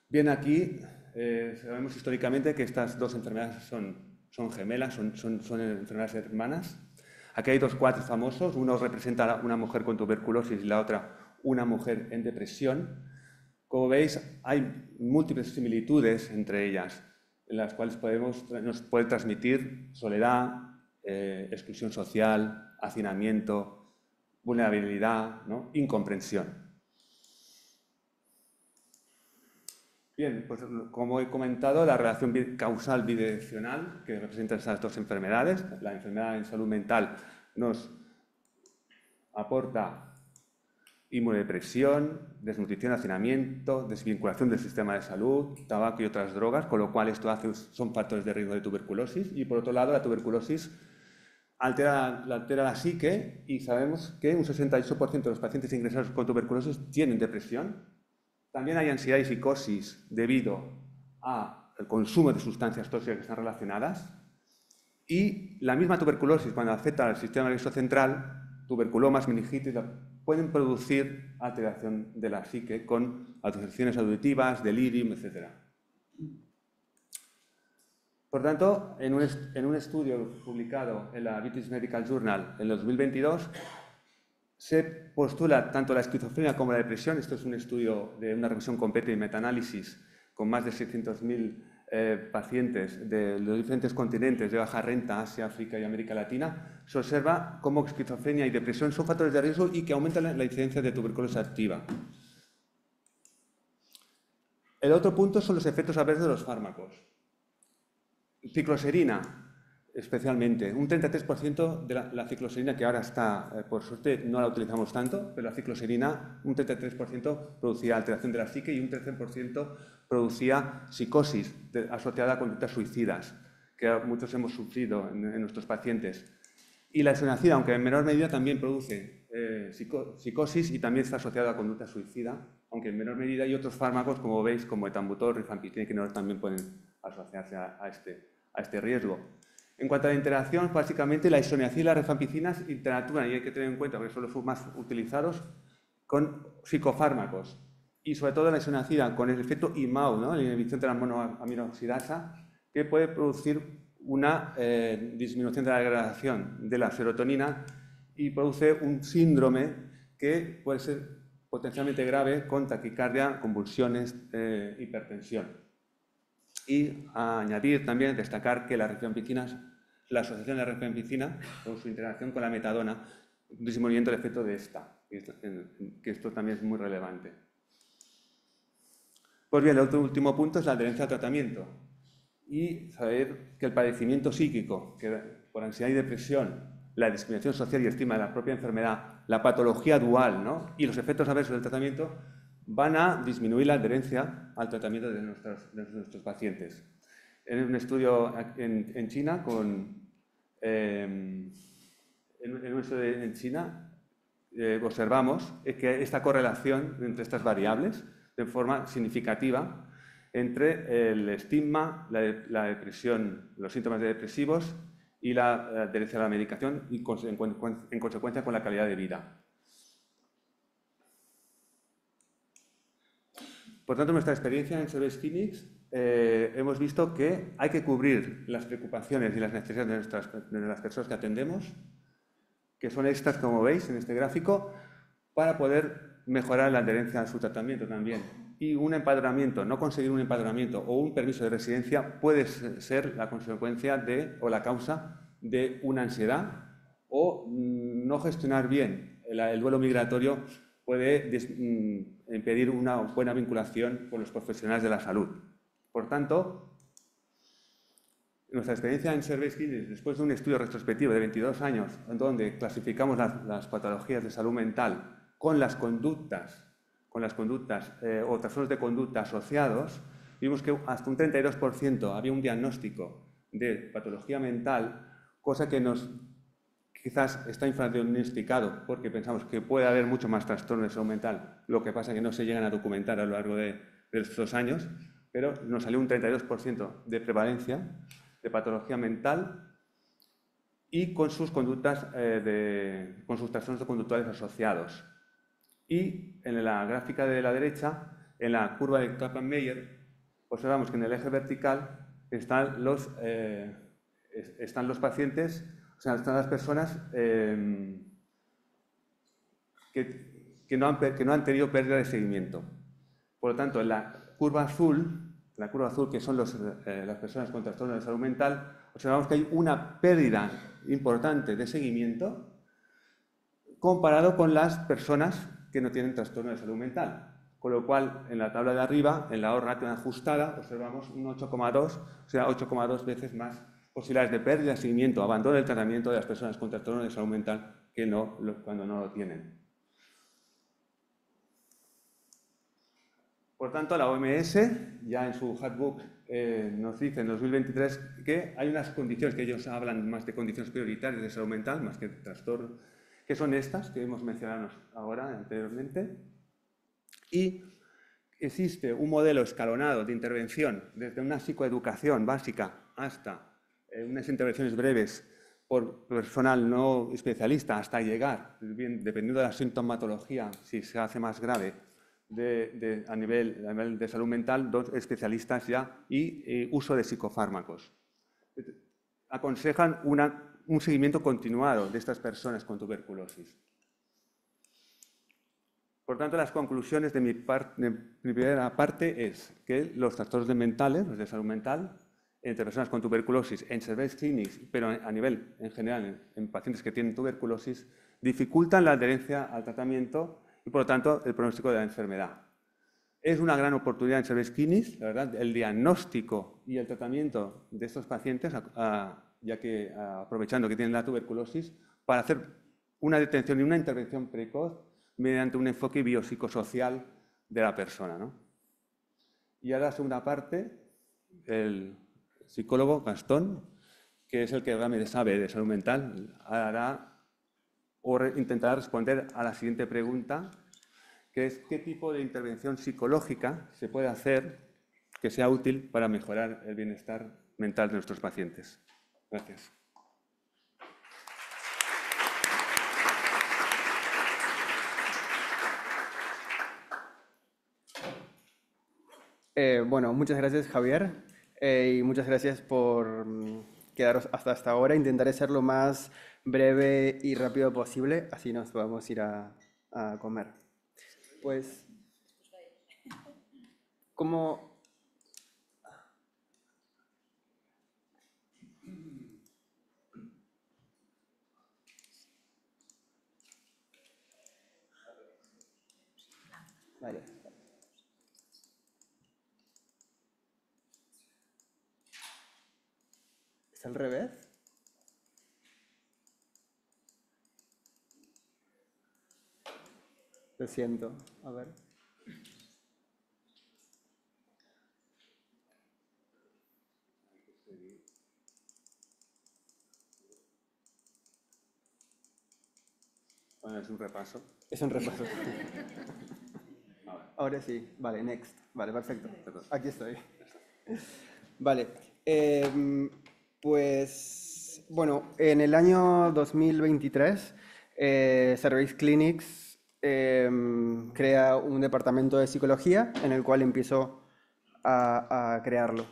Bien, aquí sabemos históricamente que estas dos enfermedades son gemelas, son enfermedades hermanas. Aquí hay dos cuadros famosos, uno representa a una mujer con tuberculosis y la otra una mujer en depresión. Como veis, hay múltiples similitudes entre ellas, en las cuales nos puede transmitir soledad, exclusión social, hacinamiento, vulnerabilidad, ¿no?, incomprensión. Bien, pues como he comentado, la relación causal bidireccional que representan esas dos enfermedades, la enfermedad en salud mental nos aporta inmunodepresión, desnutrición, hacinamiento, desvinculación del sistema de salud, tabaco y otras drogas, con lo cual esto son factores de riesgo de tuberculosis. Y por otro lado, la tuberculosis altera la psique y sabemos que un 68% de los pacientes ingresados con tuberculosis tienen depresión. También hay ansiedad y psicosis debido al consumo de sustancias tóxicas que están relacionadas. Y la misma tuberculosis, cuando afecta al sistema nervioso central, tuberculomas, meningitis, pueden producir alteración de la psique con alteraciones auditivas, delirium, etc. Por tanto, en un estudio publicado en la British Medical Journal en el 2022, se postula tanto la esquizofrenia como la depresión. Esto es un estudio de una revisión completa y metaanálisis con más de 600.000 pacientes de los diferentes continentes de baja renta, Asia, África y América Latina. Se observa cómo esquizofrenia y depresión son factores de riesgo y que aumentan la incidencia de tuberculosis activa. El otro punto son los efectos adversos de los fármacos. Cicloserina, especialmente. Un 33% de la cicloserina, que ahora está, por suerte, no la utilizamos tanto, pero la cicloserina, un 33% producía alteración de la psique y un 13% producía psicosis asociada a conductas suicidas, que muchos hemos sufrido en nuestros pacientes. Y la isoniazida, aunque en menor medida, también produce psicosis y también está asociada a conducta suicida, aunque en menor medida, y otros fármacos, como veis, como etambutol, rifampicina y quinolona, también pueden asociarse a este riesgo. En cuanto a la interacción, básicamente la isoniazida y las rifampicinas interactúan, y hay que tener en cuenta, porque son los más utilizados, con psicofármacos. Y sobre todo la isoniazida con el efecto IMAU, ¿no?, la inhibición de la monoaminoxidasa, que puede producir una disminución de la degradación de la serotonina y produce un síndrome que puede ser potencialmente grave con taquicardia, convulsiones, hipertensión. Y a añadir también, destacar que la asociación de la rifampicina, con su interacción con la metadona, disminuyendo el efecto de esta, que esto también es muy relevante. Pues bien, el otro último punto es la adherencia al tratamiento. Y saber que el padecimiento psíquico, que por ansiedad y depresión, la discriminación social y estigma de la propia enfermedad, la patología dual, ¿no?, y los efectos adversos del tratamiento van a disminuir la adherencia al tratamiento de nuestros pacientes. En un estudio en China, en China observamos que esta correlación entre estas variables de forma significativa entre el estigma, la depresión, los síntomas depresivos y la adherencia a la medicación y, en consecuencia, con la calidad de vida. Por tanto, en nuestra experiencia en Service Clinics hemos visto que hay que cubrir las preocupaciones y las necesidades de las personas que atendemos, que son estas, como veis en este gráfico, para poder mejorar la adherencia a su tratamiento también. Y un empadronamiento, no conseguir un empadronamiento o un permiso de residencia puede ser la consecuencia o la causa de una ansiedad, o no gestionar bien el duelo migratorio puede impedir una buena vinculación con los profesionales de la salud. Por tanto, nuestra experiencia en Service Clinics, después de un estudio retrospectivo de 22 años, en donde clasificamos las patologías de salud mental con las conductas o trastornos de conducta asociados, vimos que hasta un 32% había un diagnóstico de patología mental, cosa que quizás está infradiagnosticado, porque pensamos que puede haber mucho más trastorno de salud mental, lo que pasa es que no se llegan a documentar a lo largo de estos años, pero nos salió un 32% de prevalencia de patología mental y con sus conductas, con sus trastornos conductuales asociados. Y en la gráfica de la derecha, en la curva de Kaplan-Meier, observamos que en el eje vertical están los pacientes, o sea, están las personas que no han tenido pérdida de seguimiento. Por lo tanto, en la curva azul, que son las personas con trastorno de salud mental, observamos que hay una pérdida importante de seguimiento comparado con las personas que no tienen trastorno de salud mental. Con lo cual, en la tabla de arriba, en la O-ratio ajustada, observamos un 8,2, o sea, 8,2 veces más posibilidades de pérdida de seguimiento, abandono del tratamiento de las personas con trastorno de salud mental que cuando no lo tienen. Por tanto, la OMS, ya en su handbook, nos dice en 2023 que hay unas condiciones, que ellos hablan más de condiciones prioritarias de salud mental, más que de trastorno, que son estas que hemos mencionado ahora anteriormente. Y existe un modelo escalonado de intervención desde una psicoeducación básica hasta unas intervenciones breves por personal no especialista hasta llegar, dependiendo de la sintomatología, si se hace más grave, a nivel de salud mental, 2 especialistas ya y uso de psicofármacos. Aconsejan un seguimiento continuado de estas personas con tuberculosis. Por tanto, las conclusiones de mi primera parte es que los trastornos mentales, los de salud mental, entre personas con tuberculosis en Service Clinics, pero a nivel en general en pacientes que tienen tuberculosis, dificultan la adherencia al tratamiento y, por lo tanto, el pronóstico de la enfermedad. Es una gran oportunidad en Service Clinics, la verdad, el diagnóstico y el tratamiento de estos pacientes, ya que aprovechando que tienen la tuberculosis, para hacer una detención y una intervención precoz mediante un enfoque biopsicosocial de la persona, ¿no? Y ahora la segunda parte, el psicólogo Gastón, que es el que realmente sabe de salud mental, intentará responder a la siguiente pregunta, que es ¿qué tipo de intervención psicológica se puede hacer que sea útil para mejorar el bienestar mental de nuestros pacientes? Gracias. Bueno, muchas gracias, Javier, y muchas gracias por quedaros hasta ahora. Intentaré ser lo más breve y rápido posible, así nos podemos ir a comer. Pues, como al revés? Lo siento, a ver. Bueno, es un repaso. Es un repaso. Ahora sí, vale, next. Vale, perfecto. Aquí estoy. Vale, pues bueno, en el año 2023 Service Clinics crea un departamento de psicología en el cual empiezo a crearlo.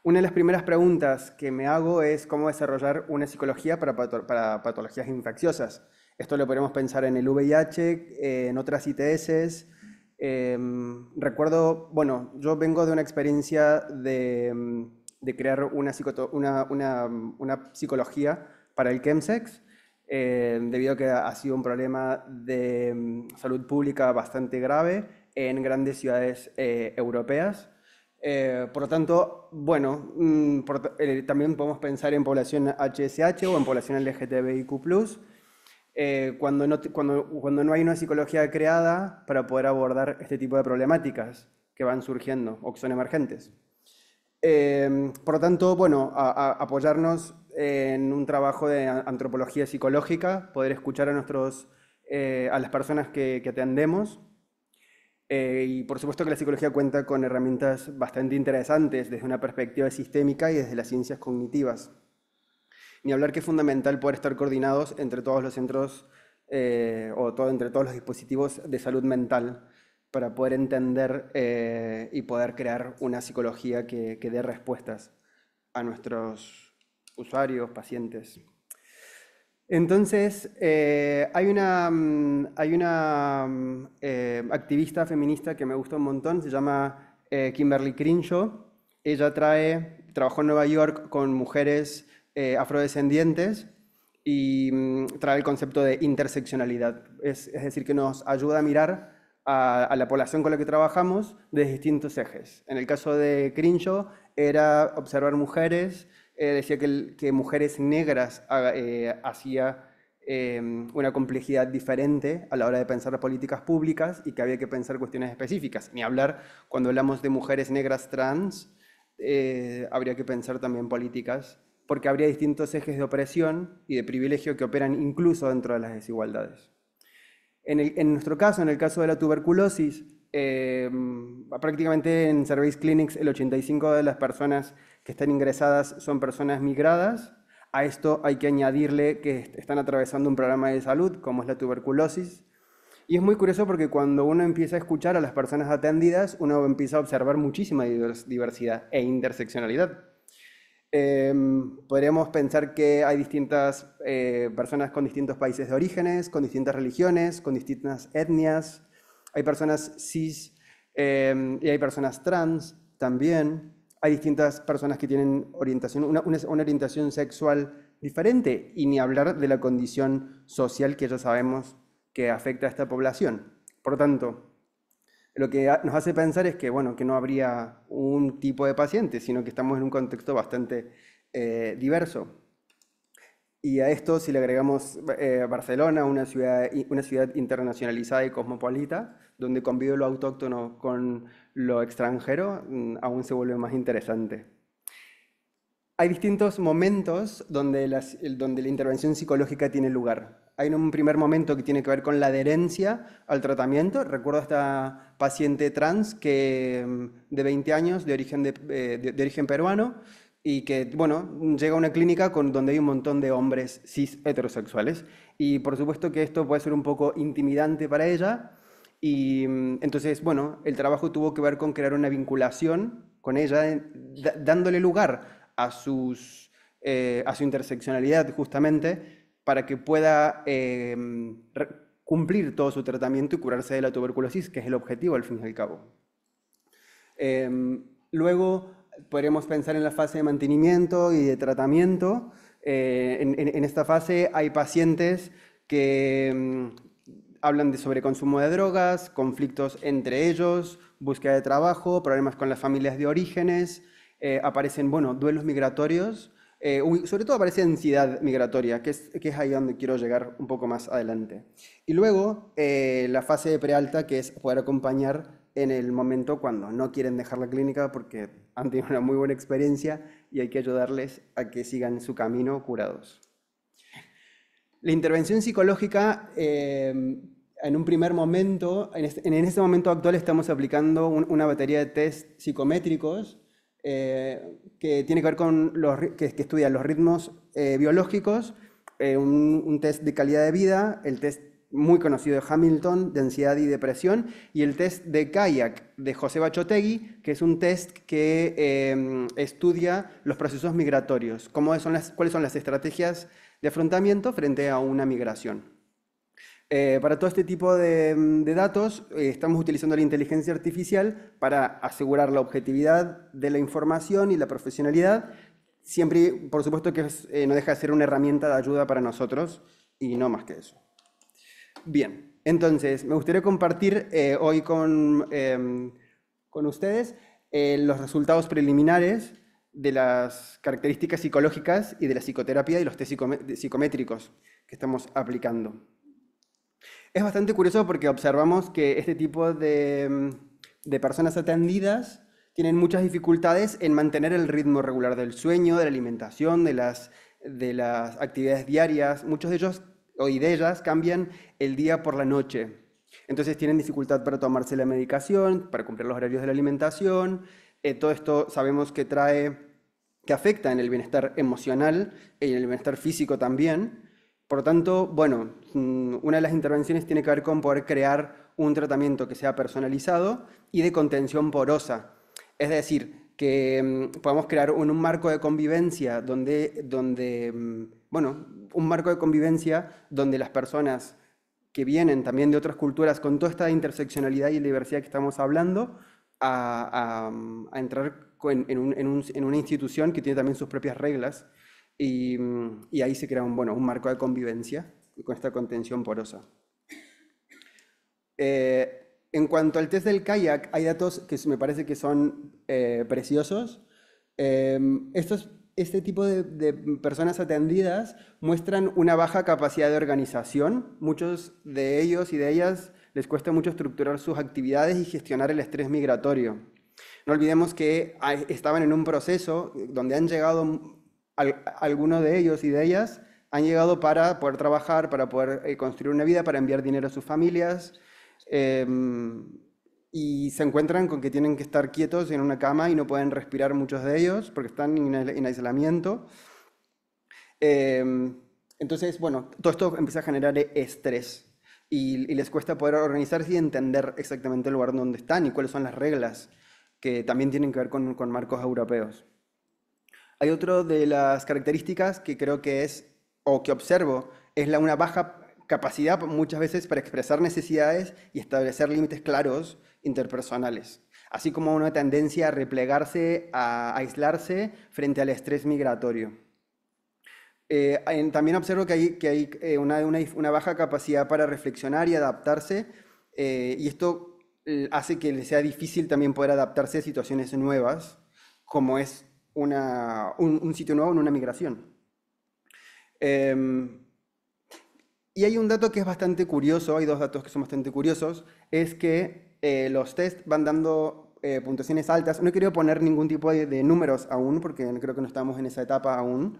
Una de las primeras preguntas que me hago es cómo desarrollar una psicología para patologías infecciosas. Esto lo podemos pensar en el VIH, en otras ITS. Recuerdo, bueno, yo vengo de una experiencia de crear una psicología para el chemsex, debido a que ha sido un problema de salud pública bastante grave en grandes ciudades europeas. Por lo tanto, bueno, también podemos pensar en población HSH o en población LGTBIQ+, cuando no hay una psicología creada para poder abordar este tipo de problemáticas que van surgiendo o que son emergentes. Por lo tanto, bueno, apoyarnos en un trabajo de antropología psicológica, poder escuchar a las personas que atendemos. Y por supuesto que la psicología cuenta con herramientas bastante interesantes desde una perspectiva sistémica y desde las ciencias cognitivas. Ni hablar que es fundamental poder estar coordinados entre todos los centros entre todos los dispositivos de salud mental para poder entender y poder crear una psicología que dé respuestas a nuestros usuarios, pacientes. Entonces, hay una activista feminista que me gusta un montón, se llama Kimberly Crenshaw. Ella trabajó en Nueva York con mujeres afrodescendientes y trae el concepto de interseccionalidad. Es decir, que nos ayuda a mirar a la población con la que trabajamos desde distintos ejes. En el caso de Crenshaw era observar mujeres, decía que mujeres negras hacía una complejidad diferente a la hora de pensar políticas públicas y que había que pensar cuestiones específicas. Ni hablar, cuando hablamos de mujeres negras trans, habría que pensar también políticas, porque habría distintos ejes de opresión y de privilegio que operan incluso dentro de las desigualdades. En nuestro caso, en el caso de la tuberculosis, prácticamente en Service Clinics el 85% de las personas que están ingresadas son personas migradas. A esto hay que añadirle que están atravesando un problema de salud, como es la tuberculosis. Y es muy curioso porque cuando uno empieza a escuchar a las personas atendidas, uno empieza a observar muchísima diversidad e interseccionalidad. Podríamos pensar que hay distintas personas con distintos países de orígenes, con distintas religiones, con distintas etnias. Hay personas cis y hay personas trans también. Hay distintas personas que tienen una orientación sexual diferente y ni hablar de la condición social que ya sabemos que afecta a esta población. Por lo tanto, lo que nos hace pensar es que, bueno, que no habría un tipo de paciente, sino que estamos en un contexto bastante diverso. Y a esto, si le agregamos Barcelona, una ciudad internacionalizada y cosmopolita, donde convive lo autóctono con lo extranjero, aún se vuelve más interesante. Hay distintos momentos donde la intervención psicológica tiene lugar. Hay un primer momento que tiene que ver con la adherencia al tratamiento. Recuerdo a esta paciente trans de 20 años, de origen peruano, y que, bueno, llega a una clínica donde hay un montón de hombres cis heterosexuales. Y por supuesto que esto puede ser un poco intimidante para ella. Y entonces, bueno, el trabajo tuvo que ver con crear una vinculación con ella, dándole lugar a su interseccionalidad justamente, para que pueda cumplir todo su tratamiento y curarse de la tuberculosis, que es el objetivo al fin y al cabo. Luego podremos pensar en la fase de mantenimiento y de tratamiento. En esta fase hay pacientes que hablan de sobreconsumo de drogas, conflictos entre ellos, búsqueda de trabajo, problemas con las familias de orígenes, aparecen, bueno, duelos migratorios, Sobre todo aparece ansiedad migratoria, que es ahí donde quiero llegar un poco más adelante. Y luego la fase de prealta, que es poder acompañar en el momento cuando no quieren dejar la clínica porque han tenido una muy buena experiencia y hay que ayudarles a que sigan su camino curados. La intervención psicológica, en un primer momento, en este momento actual estamos aplicando una batería de test psicométricos que tiene que ver con que estudia los ritmos biológicos, un test de calidad de vida, el test muy conocido de Hamilton de ansiedad y depresión, y el test de Kayak de José Bachotegui, que es un test que estudia los procesos migratorios, cuáles son las estrategias de afrontamiento frente a una migración. Para todo este tipo de datos estamos utilizando la inteligencia artificial para asegurar la objetividad de la información y la profesionalidad, siempre, por supuesto, que no deja de ser una herramienta de ayuda para nosotros y no más que eso. Bien, entonces me gustaría compartir hoy con ustedes los resultados preliminares de las características psicológicas y de la psicoterapia y los test psicométricos que estamos aplicando. Es bastante curioso porque observamos que este tipo de personas atendidas tienen muchas dificultades en mantener el ritmo regular del sueño, de la alimentación, de las actividades diarias. Muchos de ellos y de ellas cambian el día por la noche. Entonces tienen dificultad para tomarse la medicación, para cumplir los horarios de la alimentación. Todo esto sabemos que afecta en el bienestar emocional y en el bienestar físico también. Por lo tanto, bueno, una de las intervenciones tiene que ver con poder crear un tratamiento que sea personalizado y de contención porosa. Es decir, que podamos crear un marco de convivencia donde las personas que vienen también de otras culturas con toda esta interseccionalidad y diversidad que estamos hablando, a entrar en una institución que tiene también sus propias reglas y ahí se crea un marco de convivencia con esta contención porosa. En cuanto al test del Kayak, hay datos que me parece que son preciosos. Este tipo de personas atendidas muestran una baja capacidad de organización. Muchos de ellos y de ellas les cuesta mucho estructurar sus actividades y gestionar el estrés migratorio. No olvidemos que estaban en un proceso donde han llegado, algunos de ellos y de ellas han llegado para poder trabajar, para poder construir una vida, para enviar dinero a sus familias, y se encuentran con que tienen que estar quietos en una cama y no pueden respirar muchos de ellos porque están en aislamiento. Entonces, bueno, todo esto empieza a generar estrés y les cuesta poder organizarse y entender exactamente el lugar donde están y cuáles son las reglas que también tienen que ver con marcos europeos. Hay otra de las características que creo que que observo, es una baja capacidad muchas veces para expresar necesidades y establecer límites claros interpersonales, así como una tendencia a replegarse, a aislarse frente al estrés migratorio. También observo que hay una baja capacidad para reflexionar y adaptarse, y esto hace que les sea difícil también poder adaptarse a situaciones nuevas, como es un sitio nuevo en una migración. Y hay un dato que es bastante curioso, hay dos datos que son bastante curiosos, es que los test van dando puntuaciones altas. No he querido poner ningún tipo de números aún, porque creo que no estamos en esa etapa aún,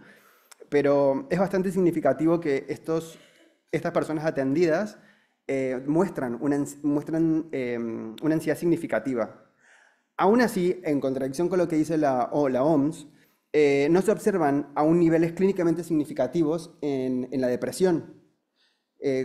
pero es bastante significativo que estas personas atendidas muestran una ansiedad significativa. Aún así, en contradicción con lo que dice la OMS, no se observan aún niveles clínicamente significativos en la depresión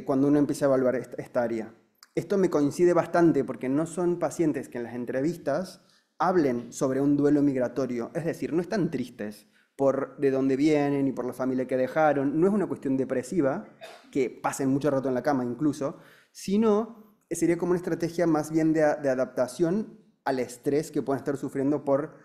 cuando uno empieza a evaluar esta área. Esto me coincide bastante porque no son pacientes que en las entrevistas hablen sobre un duelo migratorio, es decir, no están tristes por de dónde vienen y por la familia que dejaron, no es una cuestión depresiva, que pasen mucho rato en la cama incluso, sino sería como una estrategia más bien de adaptación al estrés que pueden estar sufriendo por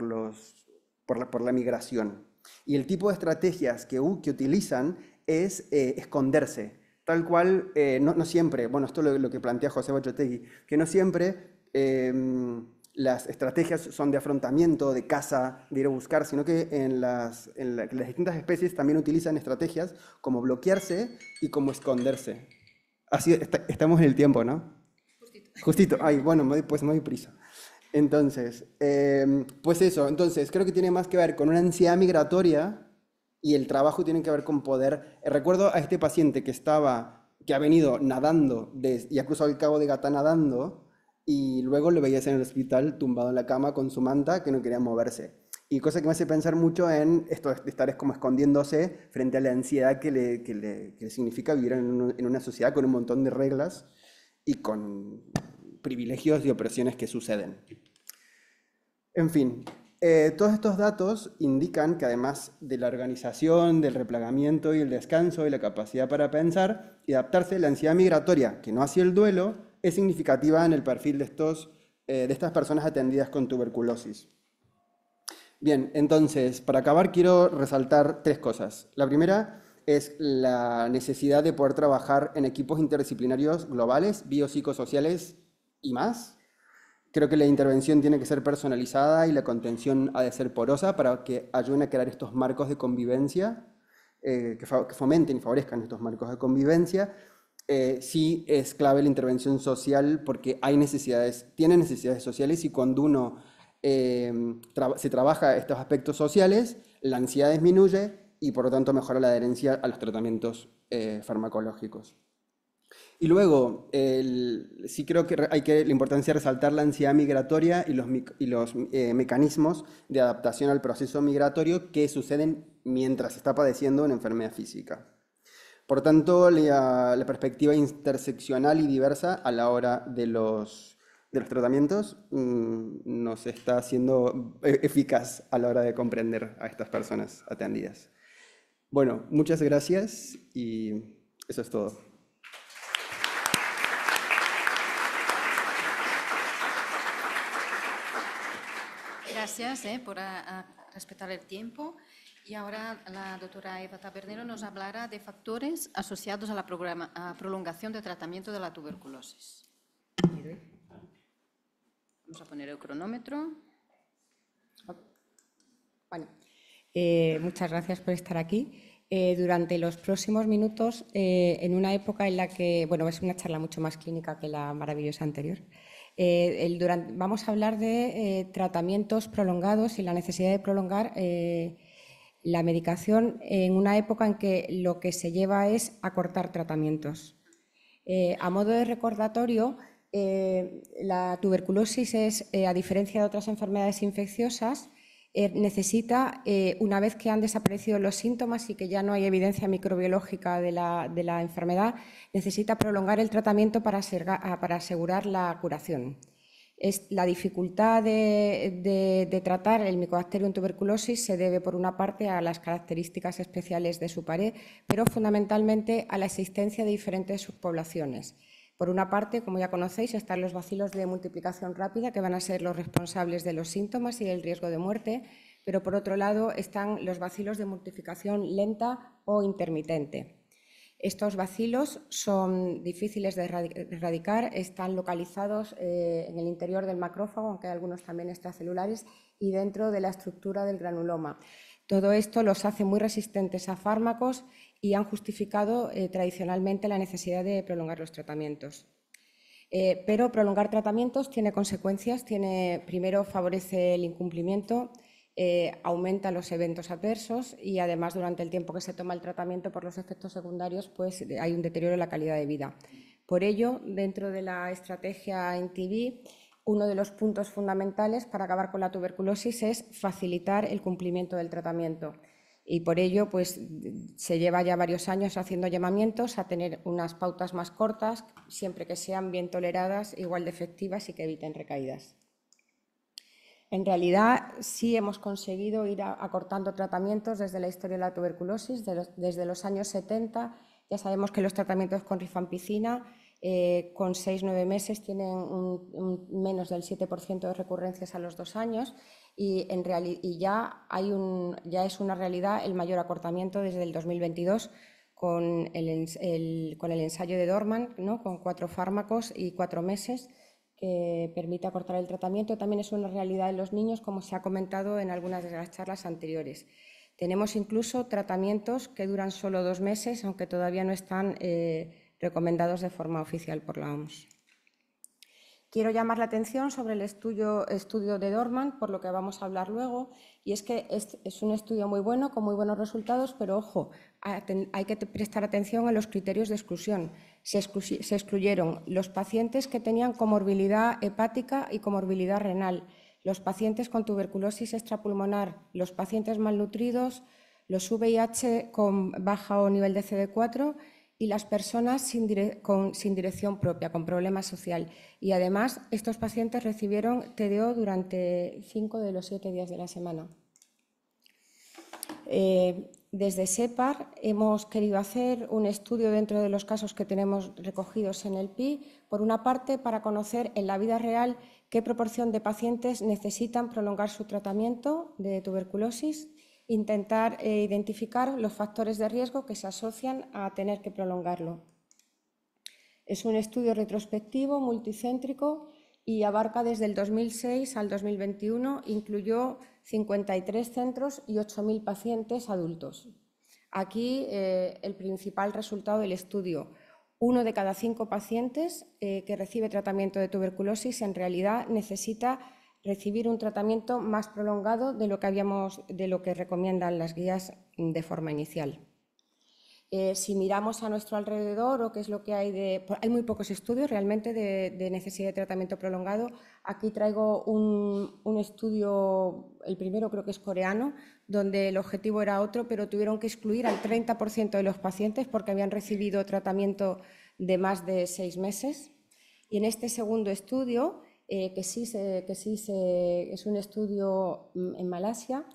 la migración. Y el tipo de estrategias que utilizan es esconderse, tal cual, no siempre, bueno, esto es lo que plantea José Bachotegui, que no siempre las estrategias son de afrontamiento, de caza, de ir a buscar, sino que las distintas especies también utilizan estrategias como bloquearse y como esconderse. Así estamos en el tiempo, ¿no? Justito. Ay, bueno, pues me doy prisa. Entonces, pues eso, entonces creo que tiene más que ver con una ansiedad migratoria y el trabajo tiene que ver con poder. Recuerdo a este paciente que ha venido nadando y ha cruzado el Cabo de Gata nadando y luego lo veías en el hospital tumbado en la cama con su manta que no quería moverse. Y cosa que me hace pensar mucho en esto de estar como escondiéndose frente a la ansiedad que le significa vivir en una sociedad con un montón de reglas y con privilegios y opresiones que suceden. En fin, todos estos datos indican que además de la organización, del replagamiento y el descanso y la capacidad para pensar y adaptarse, la ansiedad migratoria, que no hacía el duelo, es significativa en el perfil de estas personas atendidas con tuberculosis. Bien, entonces, para acabar quiero resaltar 3 cosas. La primera es la necesidad de poder trabajar en equipos interdisciplinarios globales, biopsicosociales y más. Creo que la intervención tiene que ser personalizada y la contención ha de ser porosa para que ayuden a crear estos marcos de convivencia, que fomenten y favorezcan estos marcos de convivencia. Sí es clave la intervención social porque tiene necesidades sociales y cuando uno se trabaja estos aspectos sociales, la ansiedad disminuye y por lo tanto mejora la adherencia a los tratamientos farmacológicos. Y luego, sí creo que la importancia de resaltar la ansiedad migratoria y los mecanismos de adaptación al proceso migratorio que suceden mientras se está padeciendo una enfermedad física. Por tanto, la perspectiva interseccional y diversa a la hora de los tratamientos nos está haciendo eficaz a la hora de comprender a estas personas atendidas. Bueno, muchas gracias y eso es todo. Gracias por respetar el tiempo. Y ahora la doctora Eva Tabernero nos hablará de factores asociados a la prolongación de tratamiento de la tuberculosis. Vamos a poner el cronómetro. Bueno, muchas gracias por estar aquí. Durante los próximos minutos, en una época en la que, bueno, es una charla mucho más clínica que la maravillosa anterior, vamos a hablar de tratamientos prolongados y la necesidad de prolongar la medicación en una época en que lo que se lleva es acortar tratamientos. A modo de recordatorio, la tuberculosis es, a diferencia de otras enfermedades infecciosas, necesita, una vez que han desaparecido los síntomas y que ya no hay evidencia microbiológica de la enfermedad, necesita prolongar el tratamiento para asegurar la curación. La dificultad de tratar el Mycobacterium tuberculosis se debe, por una parte, a las características especiales de su pared, pero fundamentalmente a la existencia de diferentes subpoblaciones. Por una parte, como ya conocéis, están los bacilos de multiplicación rápida, que van a ser los responsables de los síntomas y del riesgo de muerte, pero por otro lado están los bacilos de multiplicación lenta o intermitente. Estos bacilos son difíciles de erradicar, están localizados en el interior del macrófago, aunque hay algunos también extracelulares, y dentro de la estructura del granuloma. Todo esto los hace muy resistentes a fármacos y han justificado tradicionalmente la necesidad de prolongar los tratamientos. Pero prolongar tratamientos tiene consecuencias. Primero, favorece el incumplimiento, aumenta los eventos adversos y además durante el tiempo que se toma el tratamiento por los efectos secundarios pues hay un deterioro en la calidad de vida. Por ello, dentro de la estrategia en TB, uno de los puntos fundamentales para acabar con la tuberculosis es facilitar el cumplimiento del tratamiento. Y por ello pues, se lleva ya varios años haciendo llamamientos a tener unas pautas más cortas, siempre que sean bien toleradas, igual de efectivas y que eviten recaídas. En realidad, sí hemos conseguido ir acortando tratamientos desde la historia de la tuberculosis, desde los años 70. Ya sabemos que los tratamientos con rifampicina, con 6-9 meses, tienen menos del 7% de recurrencias a los 2 años y ya es una realidad el mayor acortamiento desde el 2022 con el ensayo de Dorman, ¿no? Con 4 fármacos y 4 meses, que permite acortar el tratamiento. También es una realidad en los niños, como se ha comentado en algunas de las charlas anteriores. Tenemos incluso tratamientos que duran solo 2 meses, aunque todavía no están recomendados de forma oficial por la OMS. Quiero llamar la atención sobre el estudio de Dorman, por lo que vamos a hablar luego, y es que es un estudio muy bueno, con muy buenos resultados, pero ojo, hay que prestar atención a los criterios de exclusión. Se excluyeron los pacientes que tenían comorbilidad hepática y comorbilidad renal, los pacientes con tuberculosis extrapulmonar, los pacientes malnutridos, los VIH con baja o nivel de CD4 y las personas sin dirección propia, con problema social. Y además, estos pacientes recibieron TDO durante 5 de los 7 días de la semana. Desde SEPAR hemos querido hacer un estudio dentro de los casos que tenemos recogidos en el PI, por una parte, para conocer en la vida real qué proporción de pacientes necesitan prolongar su tratamiento de tuberculosis, intentar identificar los factores de riesgo que se asocian a tener que prolongarlo. Es un estudio retrospectivo, multicéntrico y abarca desde el 2006 al 2021, incluyó 53 centros y 8.000 pacientes adultos. Aquí el principal resultado del estudio: 1 de cada 5 pacientes que recibe tratamiento de tuberculosis en realidad necesita recibir un tratamiento más prolongado de lo que recomiendan las guías de forma inicial. Si miramos a nuestro alrededor o qué es lo que hay hay muy pocos estudios realmente de necesidad de tratamiento prolongado. Aquí traigo un estudio, el primero creo que es coreano, donde el objetivo era otro, pero tuvieron que excluir al 30% de los pacientes porque habían recibido tratamiento de más de 6 meses. Y en este segundo estudio, es un estudio en Malasia,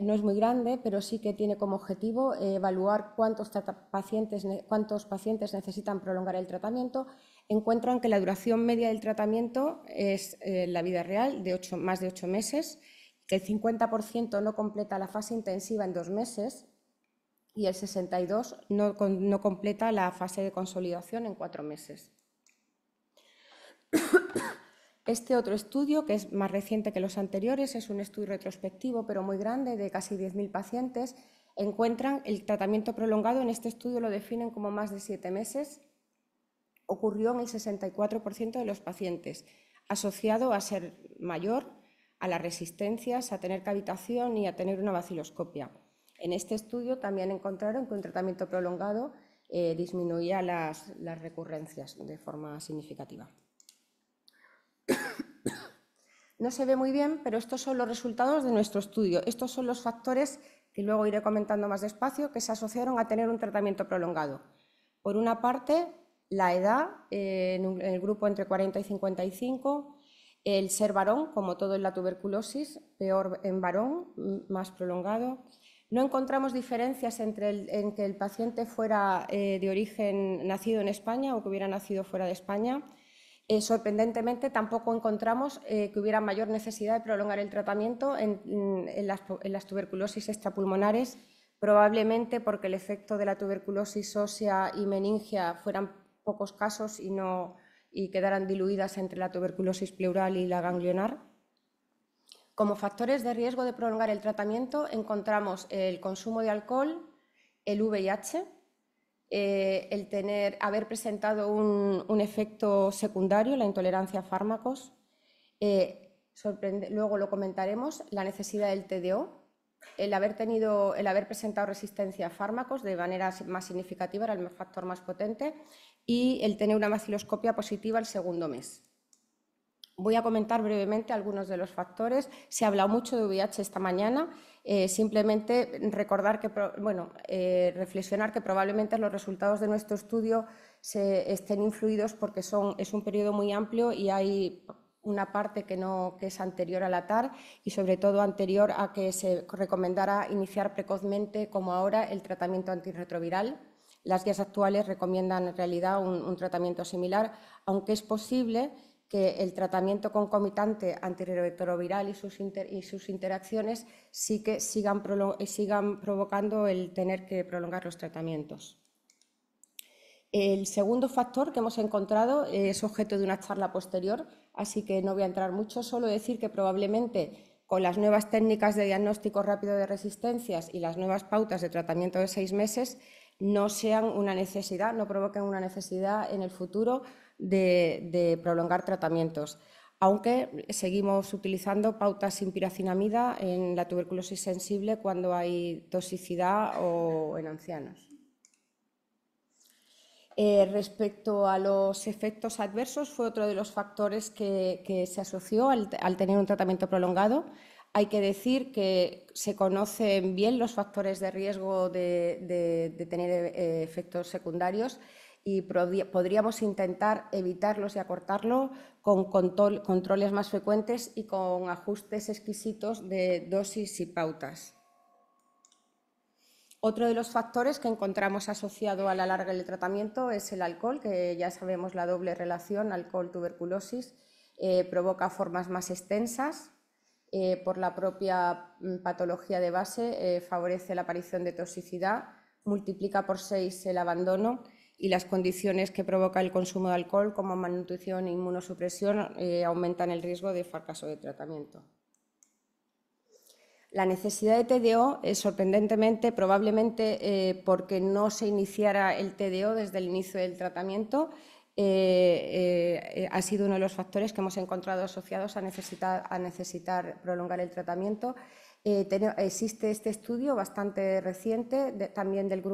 no es muy grande, pero sí que tiene como objetivo evaluar cuántos pacientes necesitan prolongar el tratamiento. Encuentran que la duración media del tratamiento es, la vida real, de más de 8 meses, que el 50% no completa la fase intensiva en 2 meses y el 62% no completa la fase de consolidación en 4 meses. Este otro estudio, que es más reciente que los anteriores, es un estudio retrospectivo, pero muy grande, de casi 10.000 pacientes. Encuentran el tratamiento prolongado, en este estudio lo definen como más de 7 meses, ocurrió en el 64% de los pacientes, asociado a ser mayor, a las resistencias, a tener cavitación y a tener una baciloscopia. En este estudio también encontraron que un tratamiento prolongado disminuía las recurrencias de forma significativa. No se ve muy bien, pero estos son los resultados de nuestro estudio. Estos son los factores, que luego iré comentando más despacio, que se asociaron a tener un tratamiento prolongado. Por una parte, la edad, en el grupo entre 40 y 55, el ser varón, como todo en la tuberculosis, peor en varón, más prolongado. No encontramos diferencias en que el paciente fuera de origen nacido en España o que hubiera nacido fuera de España. Sorprendentemente, tampoco encontramos que hubiera mayor necesidad de prolongar el tratamiento en las tuberculosis extrapulmonares, probablemente porque el efecto de la tuberculosis ósea y meningia fueran pocos casos y quedaran diluidas entre la tuberculosis pleural y la ganglionar. Como factores de riesgo de prolongar el tratamiento encontramos el consumo de alcohol, el VIH, haber presentado un efecto secundario, la intolerancia a fármacos, luego lo comentaremos, la necesidad del TDO, el haber presentado resistencia a fármacos de manera más significativa, era el factor más potente, y el tener una baciloscopia positiva el segundo mes. Voy a comentar brevemente algunos de los factores. Se ha hablado mucho de VIH esta mañana. Simplemente recordar reflexionar que probablemente los resultados de nuestro estudio estén influidos porque es un periodo muy amplio y hay una parte que es anterior a la TAR y sobre todo anterior a que se recomendara iniciar precozmente, como ahora, el tratamiento antirretroviral. Las guías actuales recomiendan en realidad un tratamiento similar, aunque es posible que el tratamiento concomitante antirretroviral y sus interacciones sí que sigan provocando el tener que prolongar los tratamientos. El segundo factor que hemos encontrado es objeto de una charla posterior, así que no voy a entrar mucho, solo decir que probablemente con las nuevas técnicas de diagnóstico rápido de resistencias y las nuevas pautas de tratamiento de 6 meses no sean una necesidad, no provoquen una necesidad en el futuro de prolongar tratamientos, aunque seguimos utilizando pautas sin piracinamida en la tuberculosis sensible cuando hay toxicidad o en ancianos. Respecto a los efectos adversos, fue otro de los factores que se asoció al tener un tratamiento prolongado. Hay que decir que se conocen bien los factores de riesgo de tener efectos secundarios y podríamos intentar evitarlos y acortarlo con controles más frecuentes y con ajustes exquisitos de dosis y pautas. Otro de los factores que encontramos asociado a la larga del tratamiento es el alcohol, que ya sabemos la doble relación alcohol-tuberculosis, provoca formas más extensas, por la propia patología de base, favorece la aparición de toxicidad, multiplica por 6 el abandono y las condiciones que provoca el consumo de alcohol, como malnutrición e inmunosupresión, aumentan el riesgo de fracaso de tratamiento. La necesidad de TDO, sorprendentemente, probablemente porque no se iniciara el TDO desde el inicio del tratamiento, ha sido uno de los factores que hemos encontrado asociados a necesitar prolongar el tratamiento. Existe este estudio bastante reciente, también del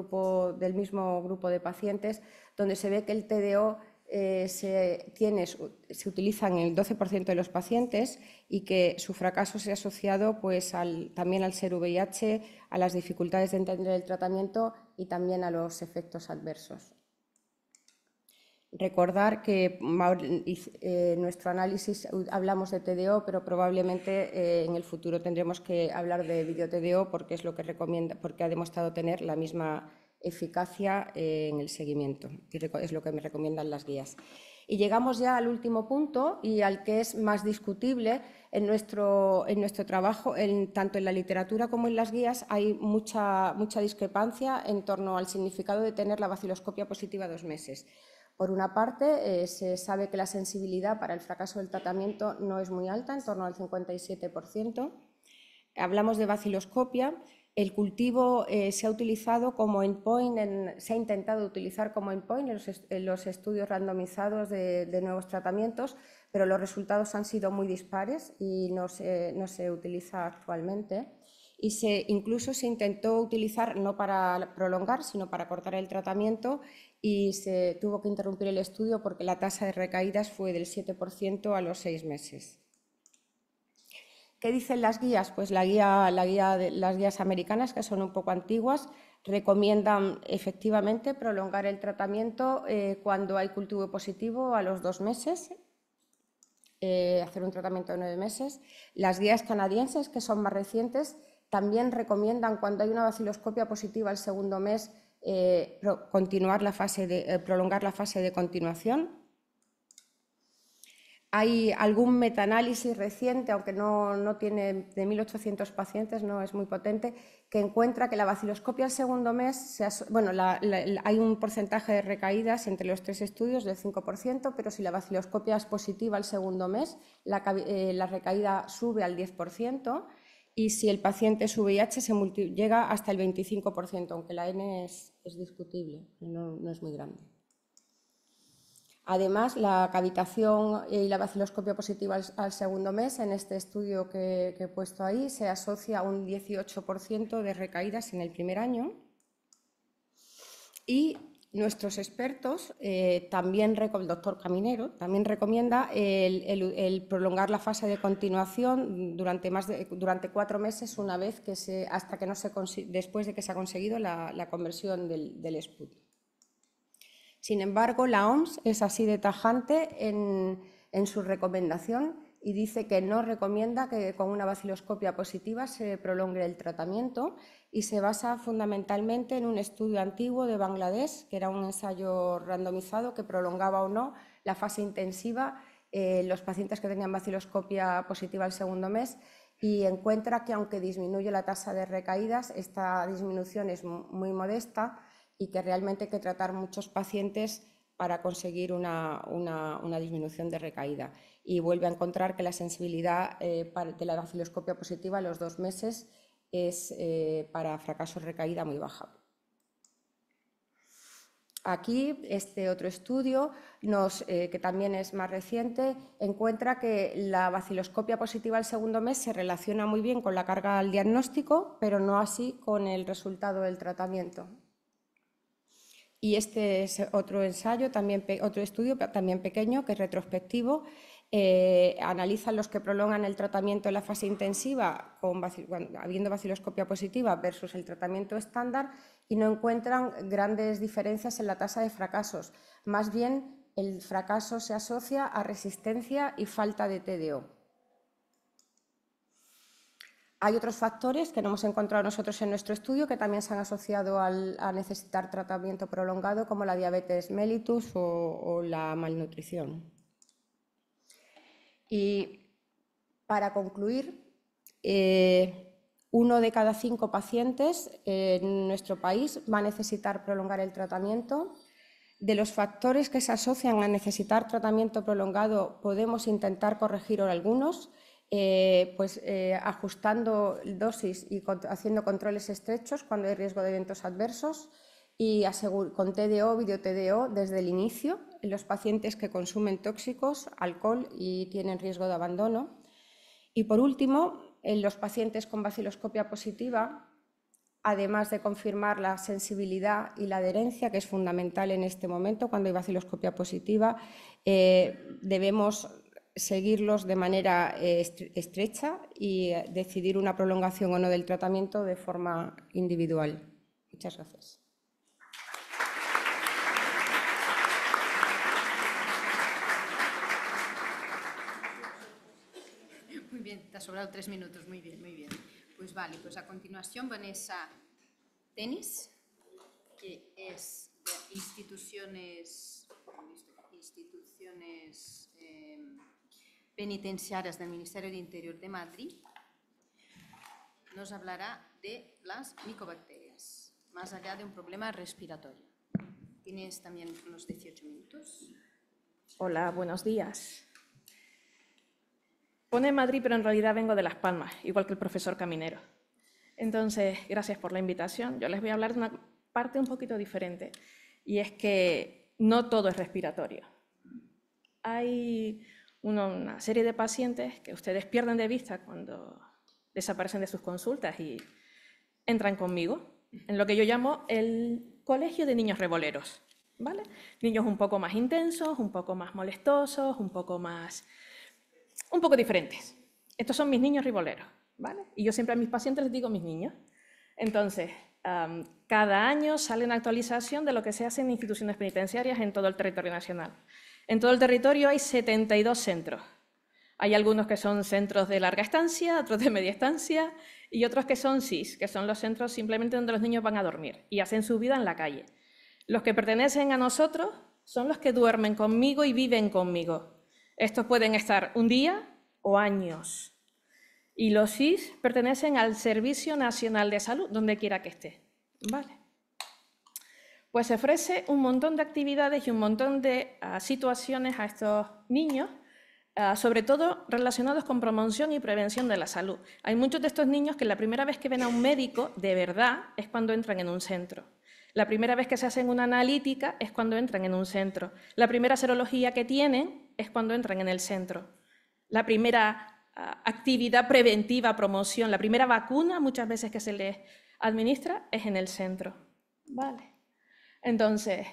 mismo grupo de pacientes, donde se ve que el TDO se utiliza en el 12% de los pacientes y que su fracaso se ha asociado pues, también al ser VIH, a las dificultades de entender el tratamiento y también a los efectos adversos. Recordar que en nuestro análisis hablamos de TDO, pero probablemente en el futuro tendremos que hablar de video-TDO porque es lo que recomienda, porque ha demostrado tener la misma eficacia en el seguimiento, es lo que me recomiendan las guías. Y llegamos ya al último punto y al que es más discutible en nuestro trabajo, tanto en la literatura como en las guías hay mucha discrepancia en torno al significado de tener la baciloscopia positiva 2 meses. Por una parte, se sabe que la sensibilidad para el fracaso del tratamiento no es muy alta, en torno al 57%. Hablamos de baciloscopia. El cultivo se ha utilizado como endpoint, se ha intentado utilizar como endpoint en los estudios randomizados de nuevos tratamientos, pero los resultados han sido muy dispares y no se utiliza actualmente. Y incluso se intentó utilizar no para prolongar, sino para cortar el tratamiento y se tuvo que interrumpir el estudio porque la tasa de recaídas fue del 7% a los 6 meses. ¿Qué dicen las guías? Pues las guías americanas, que son un poco antiguas, recomiendan efectivamente prolongar el tratamiento cuando hay cultivo positivo a los 2 meses, hacer un tratamiento de 9 meses. Las guías canadienses, que son más recientes, también recomiendan cuando hay una baciloscopia positiva al 2.º mes prolongar la fase de continuación. Hay algún metaanálisis reciente, aunque no tiene de 1.800 pacientes, no es muy potente, que encuentra que la baciloscopia al 2.º mes, hay un porcentaje de recaídas entre los 3 estudios del 5%, pero si la baciloscopia es positiva al 2.º mes, la recaída sube al 10%, y si el paciente es VIH llega hasta el 25%, aunque la N es discutible, no es muy grande. Además, la cavitación y la baciloscopia positiva al 2.º mes, en este estudio que he puesto ahí, se asocia a un 18% de recaídas en el primer año. Y nuestros expertos, el doctor Caminero, también recomienda el prolongar la fase de continuación durante 4 meses, una vez después de que se ha conseguido la conversión del SPUT. Sin embargo, la OMS es así de tajante en su recomendación y dice que no recomienda que con una baciloscopia positiva se prolongue el tratamiento y se basa fundamentalmente en un estudio antiguo de Bangladesh, que era un ensayo randomizado que prolongaba o no la fase intensiva en los pacientes que tenían baciloscopia positiva al 2.º mes y encuentra que aunque disminuye la tasa de recaídas, esta disminución es muy modesta y que realmente hay que tratar muchos pacientes para conseguir una disminución de recaída. Y vuelve a encontrar que la sensibilidad de la baciloscopia positiva a los 2 meses es para fracaso de recaída muy baja. Aquí, este otro estudio, que también es más reciente, encuentra que la baciloscopia positiva al segundo mes se relaciona muy bien con la carga al diagnóstico, pero no así con el resultado del tratamiento. Y este es otro ensayo, otro estudio también pequeño, que es retrospectivo. Analizan los que prolongan el tratamiento en la fase intensiva habiendo baciloscopia positiva versus el tratamiento estándar y no encuentran grandes diferencias en la tasa de fracasos. Más bien, el fracaso se asocia a resistencia y falta de TDO. Hay otros factores que no hemos encontrado nosotros en nuestro estudio que también se han asociado a necesitar tratamiento prolongado, como la diabetes mellitus o la malnutrición. Y para concluir, 1 de cada 5 pacientes en nuestro país va a necesitar prolongar el tratamiento. De los factores que se asocian a necesitar tratamiento prolongado, podemos intentar corregir algunos, ajustando dosis y haciendo controles estrechos cuando hay riesgo de eventos adversos y con TDO, video-TDO desde el inicio en los pacientes que consumen tóxicos, alcohol y tienen riesgo de abandono. Y por último, en los pacientes con baciloscopia positiva, además de confirmar la sensibilidad y la adherencia, que es fundamental en este momento cuando hay baciloscopia positiva, debemos seguirlos de manera estrecha y decidir una prolongación o no del tratamiento de forma individual. Muchas gracias. Muy bien, te ha sobrado 3 minutos, muy bien, muy bien. Pues vale, pues a continuación Vanessa Tenis, que es de instituciones penitenciarias del Ministerio de Interior de Madrid, nos hablará de las micobacterias, más allá de un problema respiratorio. Tienes también unos 18 minutos. Hola, buenos días. Pone Madrid, pero en realidad vengo de Las Palmas, igual que el profesor Caminero. Entonces, gracias por la invitación. Yo les voy a hablar de una parte un poquito diferente, y es que no todo es respiratorio. Hay una serie de pacientes que ustedes pierden de vista cuando desaparecen de sus consultas y entran conmigo en lo que yo llamo el colegio de niños reboleros, ¿vale? Niños un poco más intensos, un poco más molestosos, un poco diferentes. Estos son mis niños reboleros, ¿vale? Y yo siempre a mis pacientes les digo mis niños. Entonces, cada año sale una actualización de lo que se hace en instituciones penitenciarias en todo el territorio nacional. En todo el territorio hay 72 centros. Hay algunos que son centros de larga estancia, otros de media estancia y otros que son SIS, que son los centros simplemente donde los niños van a dormir y hacen su vida en la calle. Los que pertenecen a nosotros son los que duermen conmigo y viven conmigo. Estos pueden estar un día o años. Y los SIS pertenecen al Servicio Nacional de Salud, donde quiera que esté. ¿Vale? Pues se ofrece un montón de actividades y un montón de situaciones a estos niños, sobre todo relacionados con promoción y prevención de la salud. Hay muchos de estos niños que la primera vez que ven a un médico, de verdad, es cuando entran en un centro. La primera vez que se hacen una analítica es cuando entran en un centro. La primera serología que tienen es cuando entran en el centro. La primera actividad preventiva, promoción, la primera vacuna muchas veces que se les administra es en el centro. Vale. Entonces,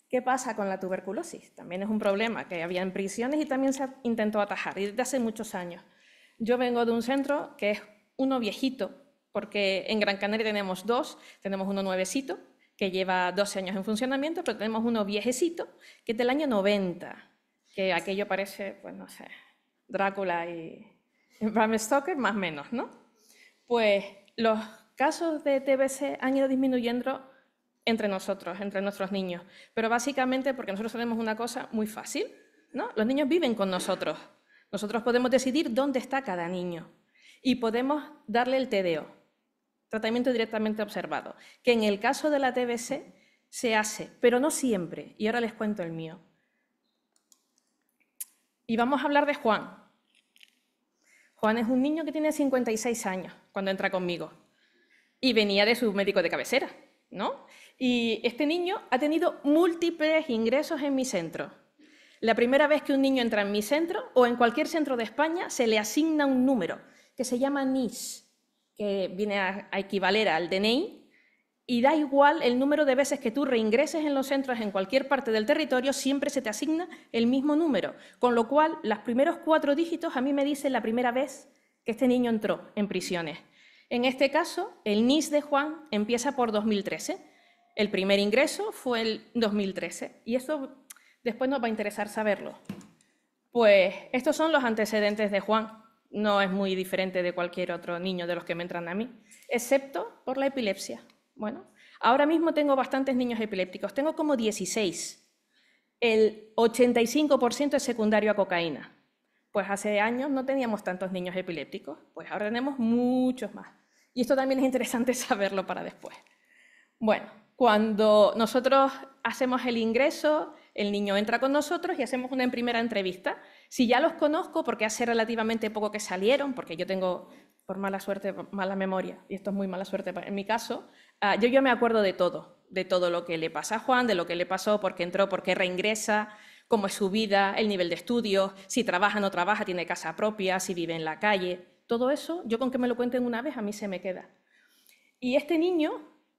¿qué pasa con la tuberculosis? También es un problema que había en prisiones y también se intentó atajar, y desde hace muchos años. Yo vengo de un centro que es uno viejito, porque en Gran Canaria tenemos 2, tenemos uno nuevecito, que lleva 12 años en funcionamiento, pero tenemos uno viejecito, que es del año 90, que aquello parece, pues no sé, Drácula y Bram Stoker, más o menos, ¿no? Pues los casos de TBC han ido disminuyendo entre nosotros, entre nuestros niños, pero básicamente porque nosotros tenemos una cosa muy fácil, ¿no? Los niños viven con nosotros. Nosotros podemos decidir dónde está cada niño y podemos darle el TDO. tratamiento directamente observado, que en el caso de la TBC se hace, pero no siempre, y ahora les cuento el mío. Y vamos a hablar de Juan. Juan es un niño que tiene 56 años cuando entra conmigo y venía de su médico de cabecera, ¿no? Y este niño ha tenido múltiples ingresos en mi centro. La primera vez que un niño entra en mi centro o en cualquier centro de España se le asigna un número que se llama NIS, que viene a equivaler al DNI, y da igual el número de veces que tú reingreses en los centros en cualquier parte del territorio, siempre se te asigna el mismo número, con lo cual los primeros 4 dígitos a mí me dicen la primera vez que este niño entró en prisiones. En este caso, el NIS de Juan empieza por 2013. El primer ingreso fue el 2013 y esto después nos va a interesar saberlo. Pues estos son los antecedentes de Juan. No es muy diferente de cualquier otro niño de los que me entran a mí, excepto por la epilepsia. Bueno, ahora mismo tengo bastantes niños epilépticos, tengo como 16. El 85% es secundario a cocaína. Pues hace años no teníamos tantos niños epilépticos, pues ahora tenemos muchos más. Y esto también es interesante saberlo para después. Bueno, cuando nosotros hacemos el ingreso, el niño entra con nosotros y hacemos una primera entrevista. Si ya los conozco, porque hace relativamente poco que salieron, porque yo tengo, por mala suerte, mala memoria, y esto es muy mala suerte en mi caso, yo me acuerdo de todo lo que le pasa a Juan, de lo que le pasó, por qué entró, por qué reingresa, cómo es su vida, el nivel de estudios, si trabaja o no trabaja, tiene casa propia, si vive en la calle. Todo eso, yo con que me lo cuenten una vez, a mí se me queda. Y este niño,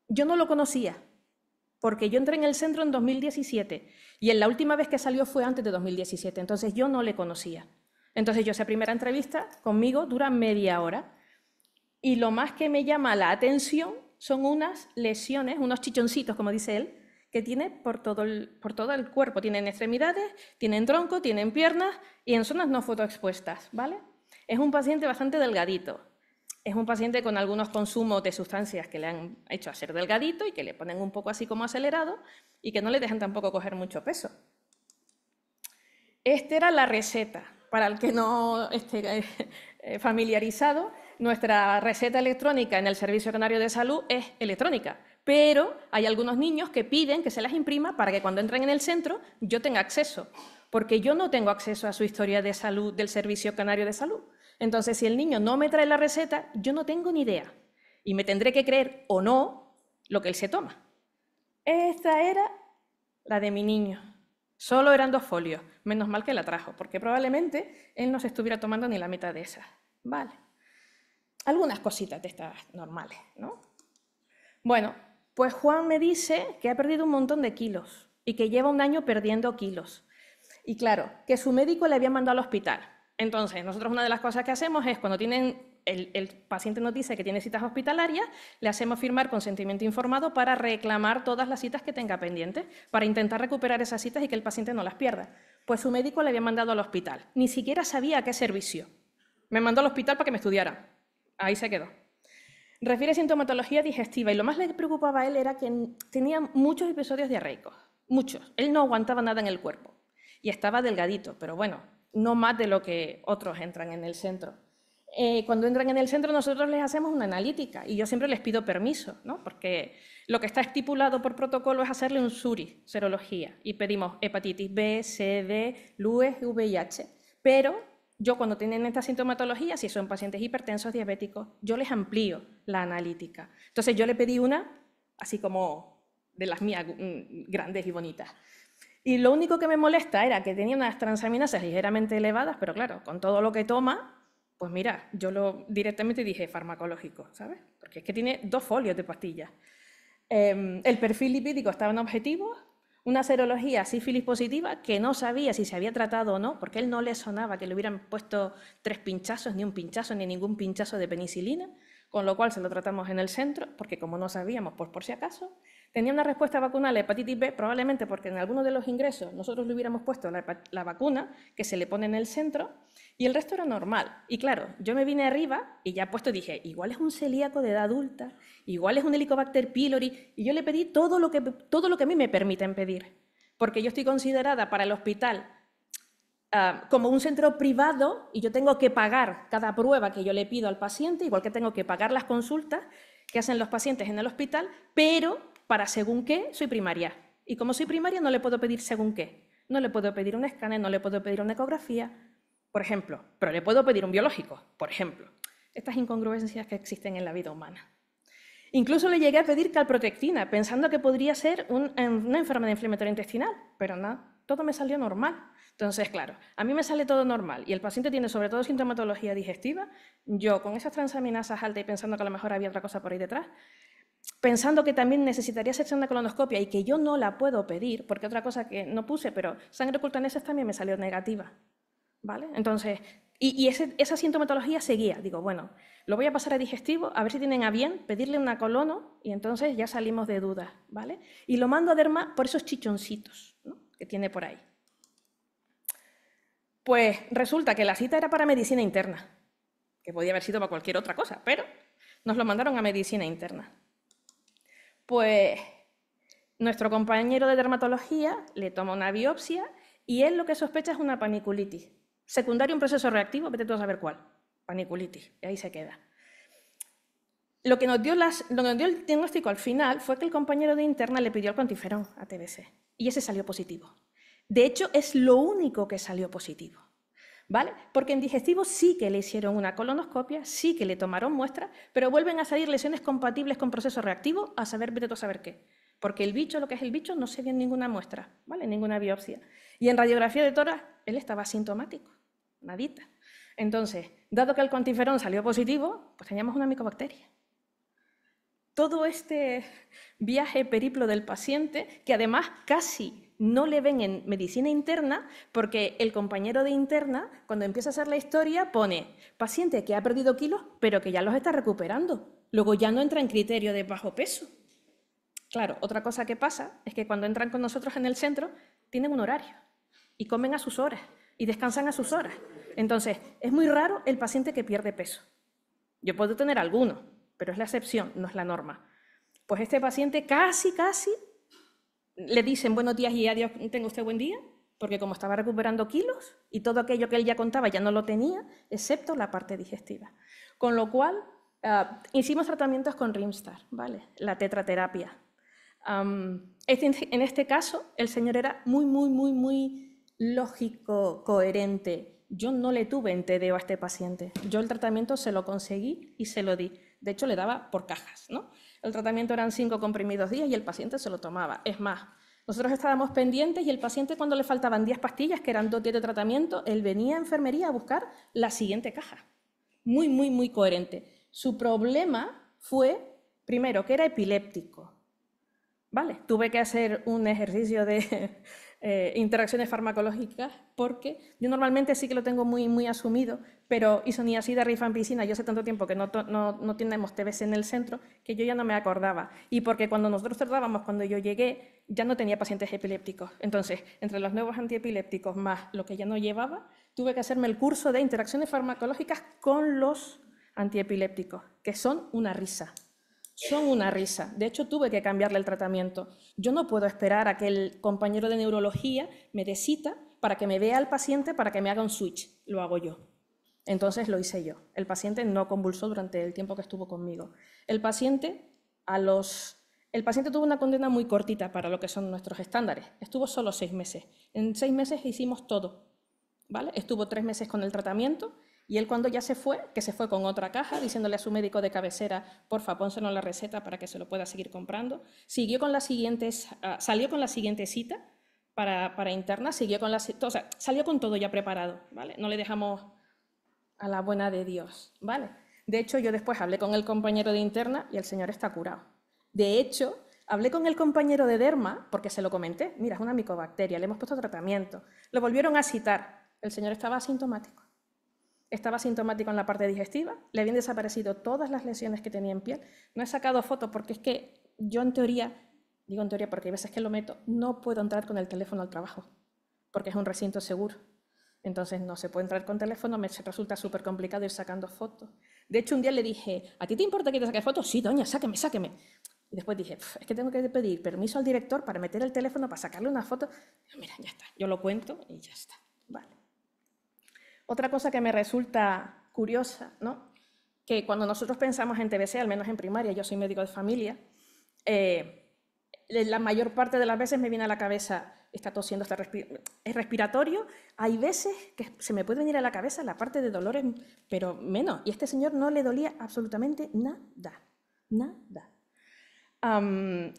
yo no lo conocía, porque yo entré en el centro en 2017 y en la última vez que salió fue antes de 2017, entonces yo no le conocía. Entonces esa primera entrevista conmigo dura media hora y lo más que me llama la atención son unas lesiones, unos chichoncitos, como dice él, que tiene por todo el cuerpo. Tienen extremidades, tienen tronco, tienen piernas y en zonas no fotoexpuestas, ¿vale? Es un paciente bastante delgadito. Es un paciente con algunos consumos de sustancias que le han hecho a ser delgadito y que le ponen un poco así como acelerado y que no le dejan tampoco coger mucho peso. Esta era la receta. Para el que no esté familiarizado, nuestra receta electrónica en el Servicio Canario de Salud es electrónica, pero hay algunos niños que piden que se las imprima para que cuando entren en el centro yo tenga acceso, porque yo no tengo acceso a su historia de salud del Servicio Canario de Salud. Entonces, si el niño no me trae la receta, yo no tengo ni idea y me tendré que creer o no lo que él se toma. Esta era la de mi niño. Solo eran 2 folios, menos mal que la trajo, porque probablemente él no se estuviera tomando ni la mitad de esas. Vale. Algunas cositas de estas normales, ¿no? Bueno, pues Juan me dice que ha perdido un montón de kilos y que lleva un año perdiendo kilos. Y claro, que su médico le había mandado al hospital. Entonces, nosotros una de las cosas que hacemos es cuando el paciente nos dice que tiene citas hospitalarias, le hacemos firmar consentimiento informado para reclamar todas las citas que tenga pendientes, para intentar recuperar esas citas y que el paciente no las pierda. Pues su médico le había mandado al hospital. Ni siquiera sabía a qué servicio. Me mandó al hospital para que me estudiara. Ahí se quedó. Refiere sintomatología digestiva y lo más le preocupaba a él era que tenía muchos episodios diarreicos. Muchos. Él no aguantaba nada en el cuerpo. Y estaba delgadito, pero bueno, no más de lo que otros entran en el centro. Cuando entran en el centro nosotros les hacemos una analítica y yo siempre les pido permiso, ¿no? Porque lo que está estipulado por protocolo es hacerle un SURI, serología, y pedimos hepatitis B, C, D, LUES, VIH. Pero yo cuando tienen esta sintomatología, si son pacientes hipertensos, diabéticos, yo les amplío la analítica. Entonces yo le pedí una, así como de las mías grandes y bonitas. Y lo único que me molesta era que tenía unas transaminasas ligeramente elevadas, pero claro, con todo lo que toma, pues mira, yo directamente dije farmacológico, ¿sabes? Porque es que tiene 2 folios de pastillas. El perfil lipídico estaba en objetivo, una serología sífilis positiva que no sabía si se había tratado o no, porque él no le sonaba que le hubieran puesto 3 pinchazos, ni un pinchazo, ni ningún pinchazo de penicilina, con lo cual se lo tratamos en el centro, porque como no sabíamos, pues por si acaso. Tenía una respuesta vacunal a la hepatitis B, probablemente porque en alguno de los ingresos nosotros le hubiéramos puesto la vacuna que se le pone en el centro y el resto era normal. Y claro, yo me vine arriba y ya puesto dije, igual es un celíaco de edad adulta, igual es un Helicobacter pylori, y yo le pedí todo lo que a mí me permiten pedir, porque yo estoy considerada para el hospital como un centro privado y yo tengo que pagar cada prueba que yo le pido al paciente, igual que tengo que pagar las consultas, que hacen los pacientes en el hospital, pero para según qué soy primaria. Y como soy primaria no le puedo pedir según qué. No le puedo pedir un escáner, no le puedo pedir una ecografía, por ejemplo, pero le puedo pedir un biológico, por ejemplo. Estas incongruencias que existen en la vida humana. Incluso le llegué a pedir calprotectina, pensando que podría ser una enfermedad inflamatoria intestinal, pero nada, todo me salió normal. Entonces, claro, a mí me sale todo normal y el paciente tiene sobre todo sintomatología digestiva, yo con esas transaminasas altas y pensando que a lo mejor había otra cosa por ahí detrás, pensando que también necesitaría hacerse una colonoscopia y que yo no la puedo pedir, porque otra cosa que no puse, pero sangre oculta en heces también me salió negativa, ¿vale? Entonces, esa sintomatología seguía. Digo, bueno, lo voy a pasar a digestivo, a ver si tienen a bien pedirle una colono y entonces ya salimos de dudas, ¿vale? Y lo mando a derma por esos chichoncitos, ¿no?, que tiene por ahí. Pues resulta que la cita era para medicina interna, que podía haber sido para cualquier otra cosa, pero nos lo mandaron a medicina interna. Pues nuestro compañero de dermatología le toma una biopsia y él lo que sospecha es una paniculitis. Secundario un proceso reactivo, vete tú a saber cuál. Paniculitis, y ahí se queda. Lo que nos dio el diagnóstico al final fue que el compañero de interna le pidió el quantiferón a TBC y ese salió positivo. De hecho, es lo único que salió positivo, ¿vale? Porque en digestivo sí que le hicieron una colonoscopia, sí que le tomaron muestras, pero vuelven a salir lesiones compatibles con proceso reactivo, a saber, vete tú a saber qué. Porque el bicho, lo que es el bicho, no se ve en ninguna muestra, ¿vale? En ninguna biopsia. Y en radiografía de tórax, él estaba asintomático, nadita. Entonces, dado que el quantiferón salió positivo, pues teníamos una micobacteria. Todo este viaje, periplo del paciente, que además casi no le ven en medicina interna, porque el compañero de interna, cuando empieza a hacer la historia, pone paciente que ha perdido kilos, pero que ya los está recuperando. Luego ya no entra en criterio de bajo peso. Claro, otra cosa que pasa es que cuando entran con nosotros en el centro, tienen un horario y comen a sus horas y descansan a sus horas. Entonces, es muy raro el paciente que pierde peso. Yo puedo tener alguno, pero es la excepción, no es la norma. Pues este paciente casi le dicen buenos días y adiós, tenga usted buen día, porque como estaba recuperando kilos y todo aquello que él ya contaba ya no lo tenía, excepto la parte digestiva. Con lo cual, hicimos tratamientos con Rimstar, ¿vale? La tetraterapia. En este caso, el señor era muy lógico, coherente. Yo no le tuve en TDO a este paciente. Yo el tratamiento se lo conseguí y se lo di. De hecho, le daba por cajas, ¿no? El tratamiento eran 5 comprimidos días y el paciente se lo tomaba. Es más, nosotros estábamos pendientes y el paciente, cuando le faltaban 10 pastillas, que eran 2 días de tratamiento, él venía a enfermería a buscar la siguiente caja. Muy coherente. Su problema fue, primero, que era epiléptico. Vale, tuve que hacer un ejercicio de interacciones farmacológicas porque yo normalmente sí que lo tengo muy asumido, pero isoniazida, rifampicina, yo hace tanto tiempo que no tenemos TBC en el centro que yo ya no me acordaba. Y porque cuando nosotros tratábamos, cuando yo llegué, ya no tenía pacientes epilépticos. Entonces, entre los nuevos antiepilépticos más lo que ya no llevaba, tuve que hacerme el curso de interacciones farmacológicas con los antiepilépticos, que son una risa. Son una risa. De hecho, tuve que cambiarle el tratamiento. Yo no puedo esperar a que el compañero de neurología me dé cita para que me vea al paciente para que me haga un switch. Lo hago yo. Entonces lo hice yo. El paciente no convulsó durante el tiempo que estuvo conmigo. El paciente tuvo una condena muy cortita para lo que son nuestros estándares. Estuvo solo 6 meses. En 6 meses hicimos todo, ¿vale? Estuvo 3 meses con el tratamiento. Y él cuando ya se fue, que se fue con otra caja, diciéndole a su médico de cabecera, porfa, pónsenos la receta para que se lo pueda seguir comprando, salió con la siguiente cita para interna, salió con todo ya preparado, ¿vale? No le dejamos a la buena de Dios, ¿vale? De hecho, yo después hablé con el compañero de interna y el señor está curado. De hecho, hablé con el compañero de derma, porque se lo comenté, mira, es una micobacteria, le hemos puesto tratamiento. Lo volvieron a citar, el señor estaba asintomático. Estaba asintomático en la parte digestiva, le habían desaparecido todas las lesiones que tenía en piel. No he sacado fotos porque es que yo en teoría, digo en teoría porque hay veces que lo meto, no puedo entrar con el teléfono al trabajo, porque es un recinto seguro. Entonces no se puede entrar con teléfono, me resulta súper complicado ir sacando fotos. De hecho, un día le dije, ¿a ti te importa que te saque fotos? Sí, doña, sáqueme. Y después dije, es que tengo que pedir permiso al director para meter el teléfono, para sacarle una foto. Y mira, ya está, yo lo cuento y ya está. Vale. Otra cosa que me resulta curiosa, ¿no? que cuando nosotros pensamos en TBC, al menos en primaria, yo soy médico de familia, la mayor parte de las veces me viene a la cabeza, está tosiendo, es respiratorio. Hay veces que se me puede venir a la cabeza la parte de dolores, pero menos. Y a este señor no le dolía absolutamente nada, nada.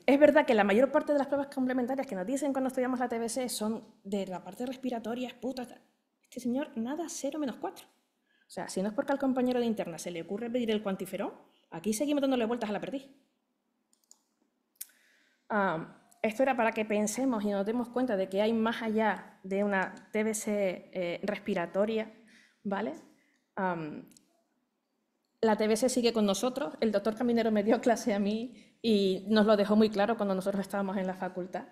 Es verdad que la mayor parte de las pruebas complementarias que nos dicen cuando estudiamos la TBC son de la parte respiratoria, es puta. Este señor nada, 0-4. O sea, si no es porque al compañero de interna se le ocurre pedir el cuantiferón, aquí seguimos dándole vueltas a la perdiz. Esto era para que pensemos y nos demos cuenta de que hay más allá de una TBC respiratoria, ¿vale? La TBC sigue con nosotros. El doctor Caminero me dio clase a mí y nos lo dejó muy claro cuando nosotros estábamos en la facultad.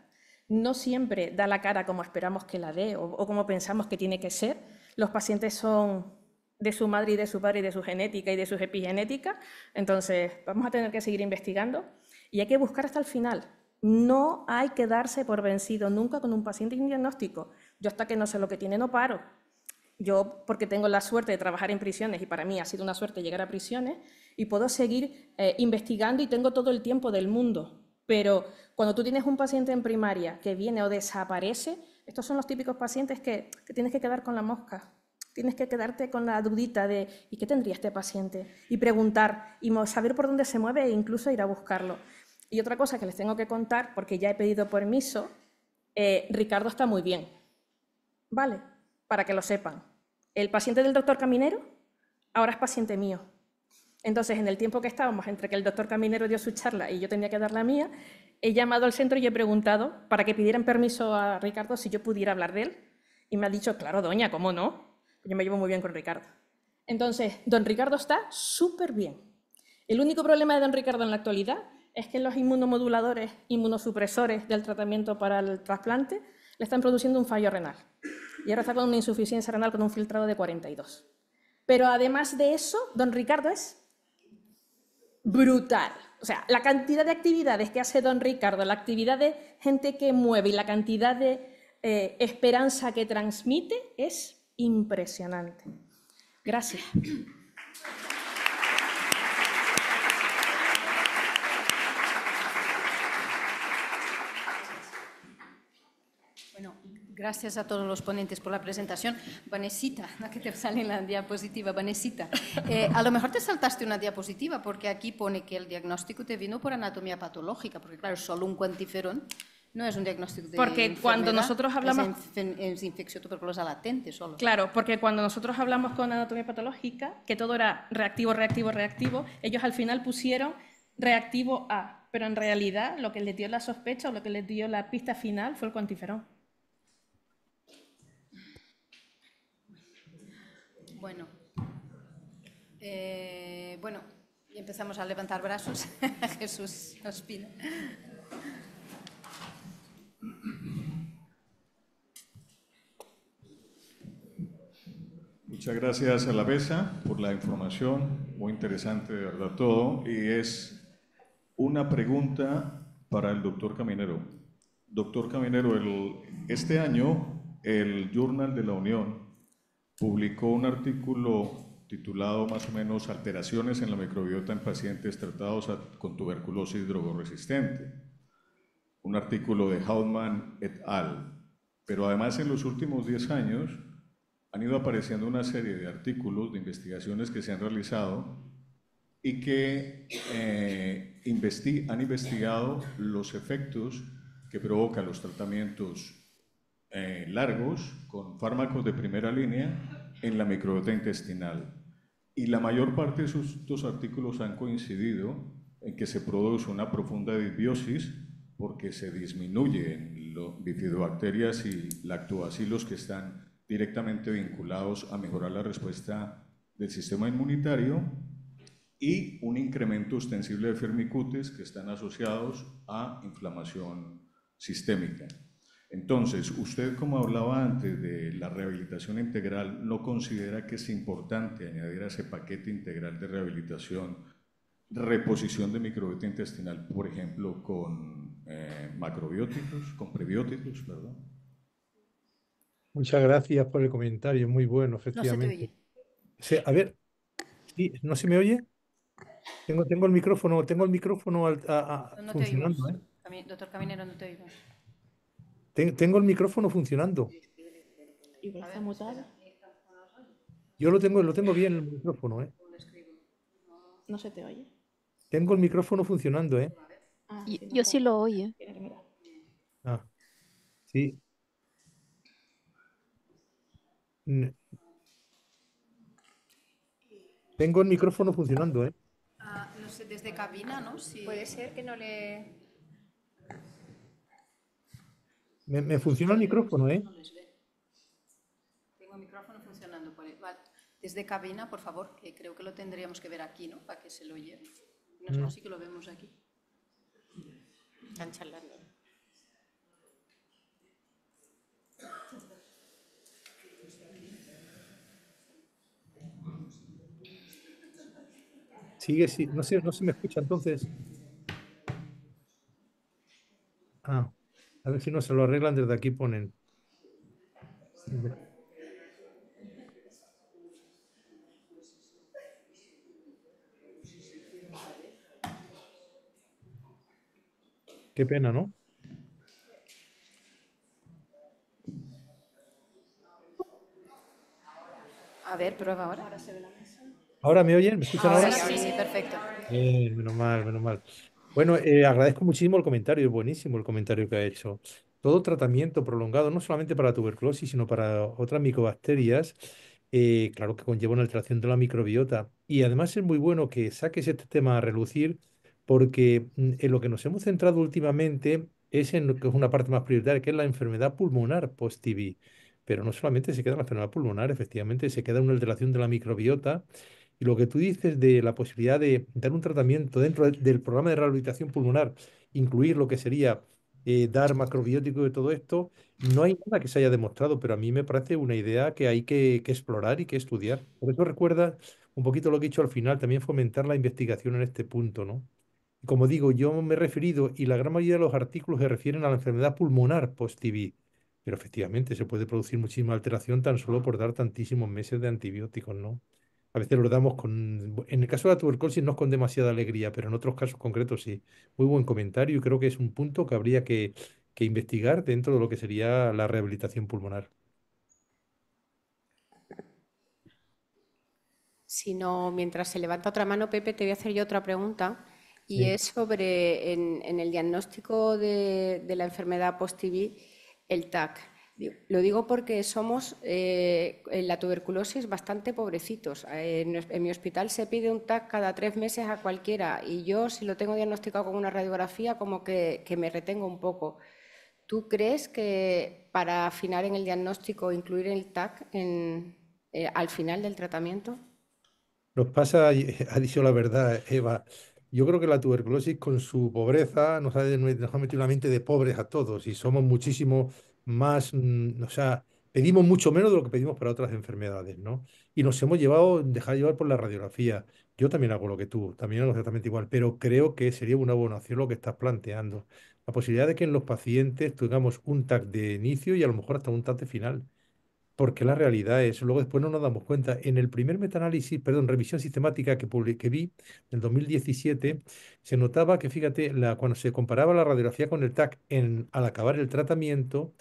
No siempre da la cara como esperamos que la dé o como pensamos que tiene que ser. Los pacientes son de su madre y de su padre y de su genética y de su epigenética. Entonces, vamos a tener que seguir investigando y hay que buscar hasta el final. No hay que darse por vencido nunca con un paciente sin diagnóstico. Yo hasta que no sé lo que tiene no paro. Yo, porque tengo la suerte de trabajar en prisiones y para mí ha sido una suerte llegar a prisiones y puedo seguir investigando y tengo todo el tiempo del mundo. Pero cuando tú tienes un paciente en primaria que viene o desaparece, estos son los típicos pacientes que tienes que quedar con la mosca. Tienes que quedarte con la dudita de ¿y qué tendría este paciente? Y preguntar, y saber por dónde se mueve e incluso ir a buscarlo. Y otra cosa que les tengo que contar, porque ya he pedido permiso, Ricardo está muy bien, ¿vale? Para que lo sepan. El paciente del doctor Caminero ahora es paciente mío. Entonces, en el tiempo que estábamos entre que el doctor Caminero dio su charla y yo tenía que dar la mía, he llamado al centro y he preguntado para que pidieran permiso a Ricardo si yo pudiera hablar de él. Y me ha dicho, claro, doña, ¿cómo no? Yo me llevo muy bien con Ricardo. Entonces, don Ricardo está súper bien. El único problema de don Ricardo en la actualidad es que los inmunomoduladores, inmunosupresores del tratamiento para el trasplante le están produciendo un fallo renal. Y ahora está con una insuficiencia renal con un filtrado de 42. Pero además de eso, don Ricardo es brutal. O sea, la cantidad de actividades que hace don Ricardo, la actividad de gente que mueve y la cantidad de esperanza que transmite es impresionante. Gracias. Bueno, gracias a todos los ponentes por la presentación. Vanesita, la que te sale en la diapositiva, Vanesita, a lo mejor te saltaste una diapositiva porque aquí pone que el diagnóstico te vino por anatomía patológica, porque claro, solo un cuantiferón no es un diagnóstico de porque cuando nosotros hablamos es infección tuberculosa latente solo. Claro, porque cuando nosotros hablamos con anatomía patológica, que todo era reactivo, reactivo, reactivo, ellos al final pusieron reactivo A, pero en realidad lo que les dio la sospecha o lo que les dio la pista final fue el cuantiferón. Bueno, bueno, y empezamos a levantar brazos. Jesús Ospina. Muchas gracias a la mesa por la información, muy interesante de verdad todo, y es una pregunta para el doctor Caminero. Doctor Caminero, este año el Journal de la Unión publicó un artículo titulado más o menos Alteraciones en la microbiota en pacientes tratados con tuberculosis drogoresistente, un artículo de Hautman et al. Pero además en los últimos 10 años han ido apareciendo una serie de artículos, de investigaciones que se han realizado y que han investigado los efectos que provocan los tratamientos largos con fármacos de primera línea en la microbiota intestinal. Y la mayor parte de estos artículos han coincidido en que se produce una profunda disbiosis porque se disminuyen los bifidobacterias y lactobacilos que están directamente vinculados a mejorar la respuesta del sistema inmunitario y un incremento ostensible de firmicutes que están asociados a inflamación sistémica. Entonces, usted, como hablaba antes de la rehabilitación integral, ¿no considera que es importante añadir a ese paquete integral de rehabilitación reposición de microbiota intestinal, por ejemplo, con macrobióticos, con prebióticos, perdón? Muchas gracias por el comentario, muy bueno, efectivamente. No se te oye. A ver, Sí, ¿no se me oye? Tengo el micrófono No te oímos. funcionando, ¿eh? Doctor Caminero, no te oímos. Tengo el micrófono funcionando. Igual está mutado. Yo lo tengo bien el micrófono, ¿eh? No se te oye. Tengo el micrófono funcionando, ¿eh? Ah, Yo, sí, no yo está. sí lo oye. Tiene que mirar. Ah, sí. N- Tengo el micrófono funcionando, ¿eh? No sé, desde cabina, ¿no? Si... Puede ser que no le... Me funciona el micrófono, ¿eh? No les ve. Tengo el micrófono funcionando por ahí. Vale. Desde cabina, por favor, que creo que lo tendríamos que ver aquí, ¿no? Para que se lo oye. Nosotros sí que lo vemos aquí. Están charlando. Sigue, sí. No se me escucha entonces. Ah, a ver si no se lo arreglan desde aquí, ponen. Qué pena, ¿no? A ver, prueba ahora. ¿Ahora me oyen? ¿Me escuchan ahora? Sí, sí, perfecto. Menos mal, menos mal. Bueno, agradezco muchísimo el comentario, es buenísimo el comentario que ha hecho. Todo tratamiento prolongado, no solamente para tuberculosis, sino para otras micobacterias, claro que conlleva una alteración de la microbiota. Y además es muy bueno que saques este tema a relucir, porque en lo que nos hemos centrado últimamente es en lo que es una parte más prioritaria, que es la enfermedad pulmonar post-TB. Pero no solamente se queda en la enfermedad pulmonar, efectivamente se queda una alteración de la microbiota y lo que tú dices de la posibilidad de dar un tratamiento dentro del programa de rehabilitación pulmonar, incluir lo que sería dar macrobiótico y todo esto, no hay nada que se haya demostrado, pero a mí me parece una idea que hay que explorar y que estudiar. Por eso recuerda un poquito lo que he dicho al final, también fomentar la investigación en este punto, ¿no? Y como digo, yo me he referido, y la gran mayoría de los artículos se refieren a la enfermedad pulmonar post-TB, pero efectivamente se puede producir muchísima alteración tan solo por dar tantísimos meses de antibióticos, ¿no? A veces lo damos con, en el caso de la tuberculosis no con demasiada alegría, pero en otros casos concretos sí. Muy buen comentario y creo que es un punto que habría que investigar dentro de lo que sería la rehabilitación pulmonar. Si no, mientras se levanta otra mano, Pepe, te voy a hacer yo otra pregunta. Y Sí. es sobre, en el diagnóstico de la enfermedad post-TB, el TAC. Lo digo porque somos, en la tuberculosis, bastante pobrecitos. En mi hospital se pide un TAC cada 3 meses a cualquiera y yo, si lo tengo diagnosticado con una radiografía, como que me retengo un poco. ¿Tú crees que para afinar en el diagnóstico incluir el TAC al final del tratamiento? Nos pasa, y ha dicho la verdad, Eva. Yo creo que la tuberculosis con su pobreza nos ha metido en la mente de pobres a todos y somos muchísimo más, o sea, pedimos mucho menos de lo que pedimos para otras enfermedades, ¿no? Y nos hemos dejado llevar por la radiografía. Yo también hago lo que tú, también hago exactamente igual, pero creo que sería una buena opción lo que estás planteando. La posibilidad de que en los pacientes tengamos un TAC de inicio y a lo mejor hasta un TAC de final. Porque la realidad es, luego después no nos damos cuenta, en el primer metaanálisis, perdón, revisión sistemática que vi en 2017, se notaba que, fíjate, cuando se comparaba la radiografía con el TAC al acabar el tratamiento,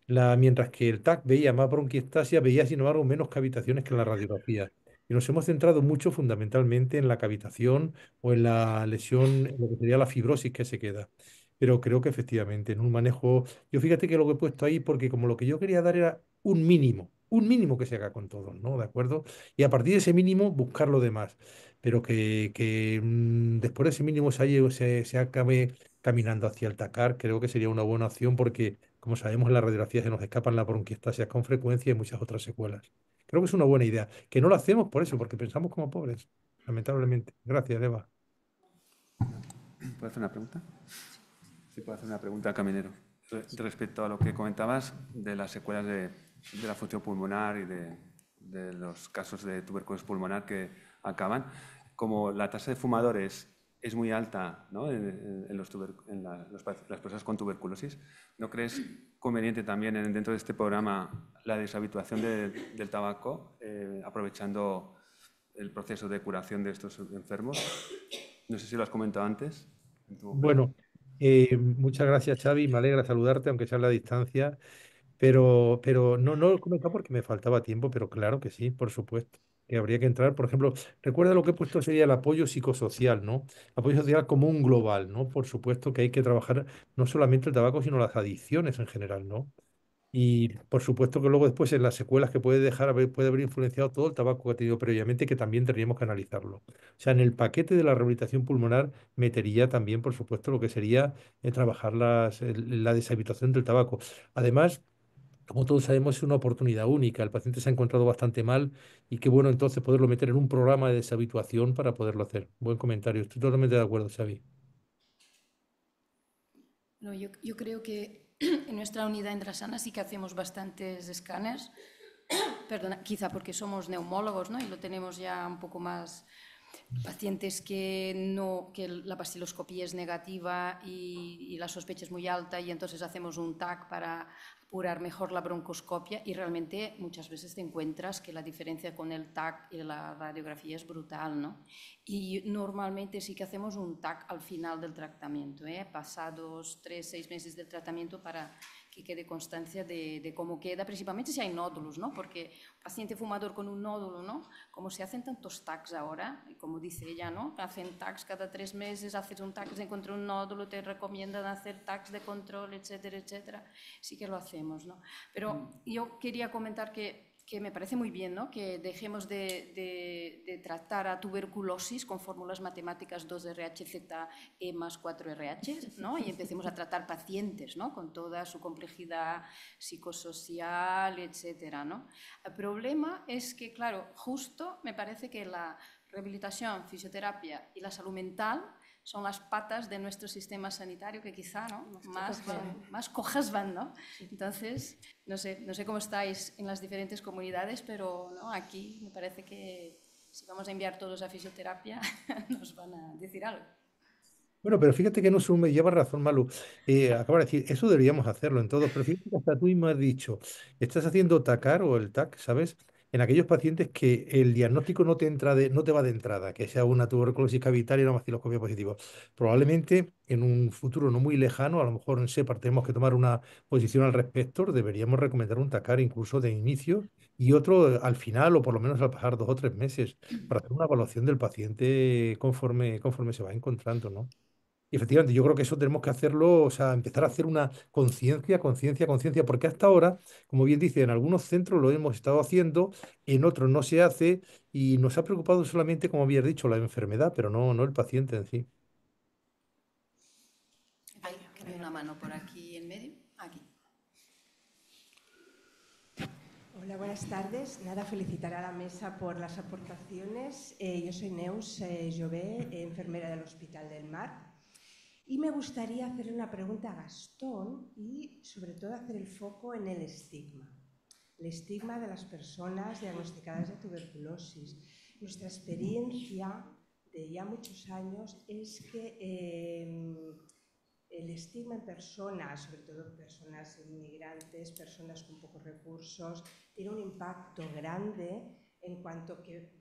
mientras que el TAC veía más bronquiectasia, veía sin embargo menos cavitaciones que en la radiografía. Y nos hemos centrado mucho fundamentalmente en la cavitación o en la lesión, en lo que sería la fibrosis que se queda. Pero creo que efectivamente en un manejo, yo fíjate que lo que he puesto ahí, porque como lo que yo quería dar era un mínimo que se haga con todos, ¿no? ¿De acuerdo? Y a partir de ese mínimo buscar lo demás. Pero que después de ese mínimo se acabe caminando hacia el TACAR, creo que sería una buena opción porque, como sabemos, en la radiografía se nos escapan las bronquiectasias con frecuencia y muchas otras secuelas. Creo que es una buena idea. Que no lo hacemos por eso, porque pensamos como pobres, lamentablemente. Gracias, Eva. ¿Puedo hacer una pregunta? Sí, puedo hacer una pregunta, Caminero. Respecto a lo que comentabas de las secuelas de la función pulmonar y de los casos de tuberculosis pulmonar que acaban, como la tasa de fumadores es muy alta, ¿no? Las personas con tuberculosis, ¿no crees conveniente también dentro de este programa la deshabituación del tabaco, aprovechando el proceso de curación de estos enfermos? No sé si lo has comentado antes. Bueno, muchas gracias, Xavi. Me alegra saludarte, aunque sea a la distancia. Pero no lo he comentado porque me faltaba tiempo, pero claro que sí, por supuesto. Que habría que entrar, por ejemplo, recuerda lo que he puesto sería el apoyo psicosocial, ¿no? Apoyo social como un global, ¿no? Por supuesto que hay que trabajar no solamente el tabaco, sino las adicciones en general, ¿no? Y por supuesto que luego después en las secuelas que puede dejar, puede haber influenciado todo el tabaco que ha tenido previamente, que también tendríamos que analizarlo. O sea, en el paquete de la rehabilitación pulmonar metería también, por supuesto, lo que sería trabajar la deshabituación del tabaco. Además, como todos sabemos, es una oportunidad única. El paciente se ha encontrado bastante mal y qué bueno entonces poderlo meter en un programa de deshabituación para poderlo hacer. Buen comentario. Estoy totalmente de acuerdo, Xavi. No, yo creo que en nuestra unidad en Drasanna sí que hacemos bastantes escáneres, perdona, quizá porque somos neumólogos, ¿no? Y lo tenemos ya un poco más pacientes que la pastiloscopía es negativa y la sospecha es muy alta y entonces hacemos un TAC para apurar mejor la broncoscopia y realmente muchas veces te encuentras que la diferencia con el TAC y la radiografía es brutal, ¿no? Y normalmente sí que hacemos un TAC al final del tratamiento, pasados 3-6 meses del tratamiento para que quede constancia de cómo queda, principalmente si hay nódulos, ¿no? Porque un paciente fumador con un nódulo, ¿no? Como se hacen tantos TACs ahora, y como dice ella, ¿no? Hacen TACs cada 3 meses, haces un TAC, se encuentra un nódulo, te recomiendan hacer TACs de control, etcétera, etcétera. Sí que lo hacemos, ¿no? Pero yo quería comentar que me parece muy bien, ¿no? Que dejemos de tratar a tuberculosis con fórmulas matemáticas 2RHZE más 4RH, ¿no? Y empecemos a tratar pacientes, ¿no? Con toda su complejidad psicosocial, etcétera, ¿no? El problema es que, claro, justo me parece que la rehabilitación, fisioterapia y la salud mental son las patas de nuestro sistema sanitario que quizá, ¿no? más cojas van, ¿no? Entonces, no sé cómo estáis en las diferentes comunidades, pero ¿no? Aquí me parece que si vamos a enviar todos a fisioterapia nos van a decir algo. Bueno, pero fíjate que no me lleva razón, Malu. Acabo de decir, eso deberíamos hacerlo en todos, pero fíjate que hasta tú mismo has dicho, estás haciendo TACAR o el TAC, ¿sabes? En aquellos pacientes que el diagnóstico no no te va de entrada, que sea una tuberculosis cavitaria o una baciloscopia positiva. Probablemente en un futuro no muy lejano, a lo mejor en SEPAR tenemos que tomar una posición al respecto, deberíamos recomendar un TACAR incluso de inicio y otro al final o por lo menos al pasar 2 o 3 meses para hacer una evaluación del paciente conforme se va encontrando, ¿no? Y efectivamente, yo creo que eso tenemos que hacerlo, o sea, empezar a hacer una conciencia, porque hasta ahora, como bien dice, en algunos centros lo hemos estado haciendo, en otros no se hace y nos ha preocupado solamente, como habías dicho, la enfermedad, pero no el paciente en sí. Hay una mano por aquí en medio, aquí. Hola, buenas tardes. Nada, felicitar a la mesa por las aportaciones. Yo soy Neus Jové, enfermera del Hospital del Mar. Y me gustaría hacer una pregunta a Gastón y sobre todo hacer el foco en el estigma. El estigma de las personas diagnosticadas de tuberculosis. Nuestra experiencia de ya muchos años es que el estigma en personas, sobre todo personas inmigrantes, personas con pocos recursos, tiene un impacto grande en cuanto que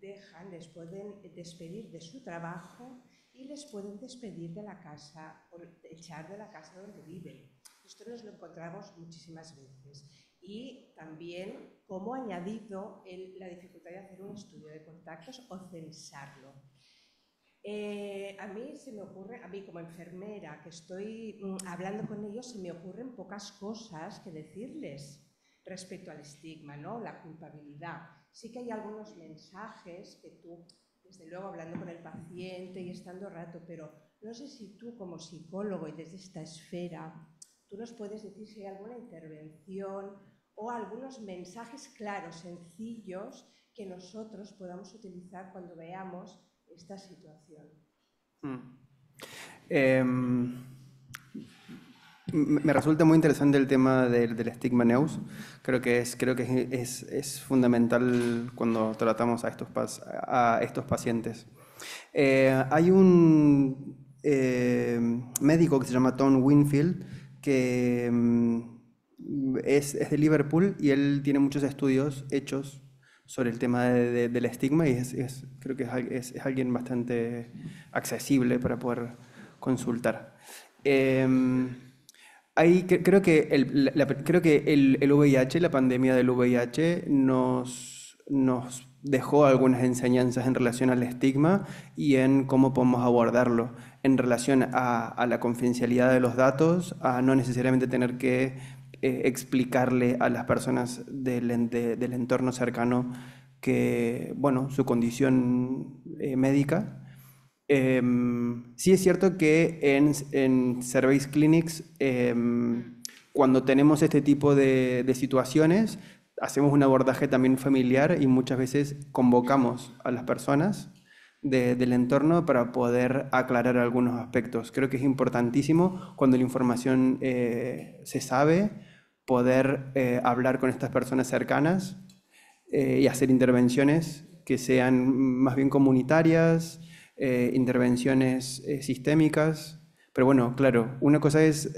les pueden despedir de su trabajo y les pueden despedir de la casa, o echar de la casa donde viven. Esto nos lo encontramos muchísimas veces. Y también como añadido la dificultad de hacer un estudio de contactos o censarlo. A mí se me ocurre, a mí como enfermera que estoy hablando con ellos, se me ocurren pocas cosas que decirles respecto al estigma, ¿no? La culpabilidad. Sí que hay algunos mensajes que tú, desde luego hablando con el paciente y estando rato, pero no sé si tú como psicólogo y desde esta esfera, tú nos puedes decir si hay alguna intervención o algunos mensajes claros, sencillos, que nosotros podamos utilizar cuando veamos esta situación. Me resulta muy interesante el tema del estigma, Neus. Creo que es fundamental cuando tratamos a estos pacientes. Hay un médico que se llama Tom Winfield, que es de Liverpool y él tiene muchos estudios hechos sobre el tema del estigma y creo que es alguien bastante accesible para poder consultar. Creo que el VIH, la pandemia del VIH, nos dejó algunas enseñanzas en relación al estigma y en cómo podemos abordarlo en relación a la confidencialidad de los datos, a no necesariamente tener que explicarle a las personas del entorno cercano que, bueno, su condición médica. Sí es cierto que en Service Clinics, cuando tenemos este tipo de situaciones, hacemos un abordaje también familiar y muchas veces convocamos a las personas del entorno para poder aclarar algunos aspectos. Creo que es importantísimo cuando la información se sabe, poder hablar con estas personas cercanas y hacer intervenciones que sean más bien comunitarias, intervenciones sistémicas. Pero bueno, claro, una cosa es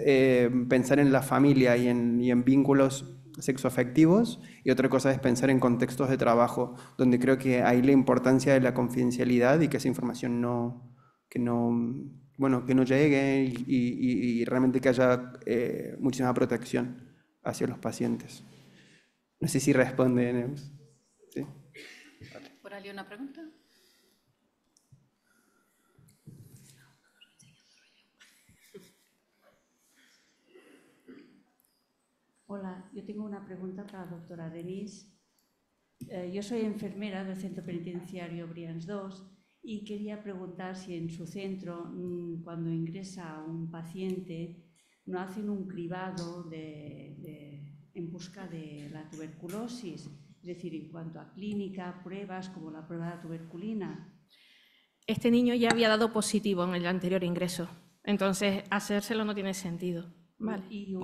pensar en la familia y en vínculos sexoafectivos y otra cosa es pensar en contextos de trabajo, donde creo que hay la importancia de la confidencialidad y que esa información no llegue y realmente que haya muchísima protección hacia los pacientes. No sé si responde, Neus. ¿Sí? Vale. ¿Por ahí una pregunta? Hola, yo tengo una pregunta para la doctora Denise. Yo soy enfermera del centro penitenciario Brians 2 y quería preguntar si en su centro, cuando ingresa un paciente, no hacen un cribado en busca de la tuberculosis, es decir, en cuanto a clínica, pruebas como la prueba de tuberculina. Este niño ya había dado positivo en el anterior ingreso, entonces hacérselo no tiene sentido. Vale.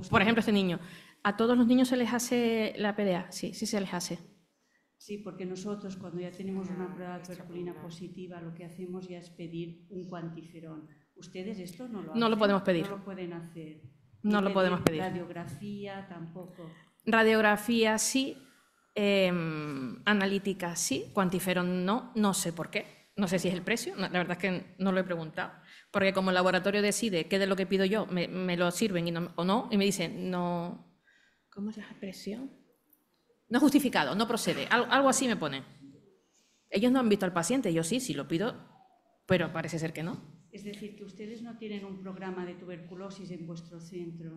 Por ejemplo, este niño. ¿A todos los niños se les hace la PDA? Sí, sí se les hace. Sí, porque nosotros cuando ya tenemos una prueba de tuberculina positiva, lo que hacemos ya es pedir un cuantiferón. ¿Ustedes esto no lo hacen? No lo podemos pedir. No lo pueden hacer. No lo podemos pedir. Radiografía tampoco. Radiografía sí, analítica sí, cuantiferón no sé por qué. No sé si es el precio, la verdad es que no lo he preguntado. Porque como el laboratorio decide qué de lo que pido yo me lo sirven o no, y me dicen no... ¿Cómo es la expresión? No justificado, no procede. Algo así me pone. Ellos no han visto al paciente, yo sí lo pido, pero parece ser que no. Es decir, que ustedes no tienen un programa de tuberculosis en vuestro centro.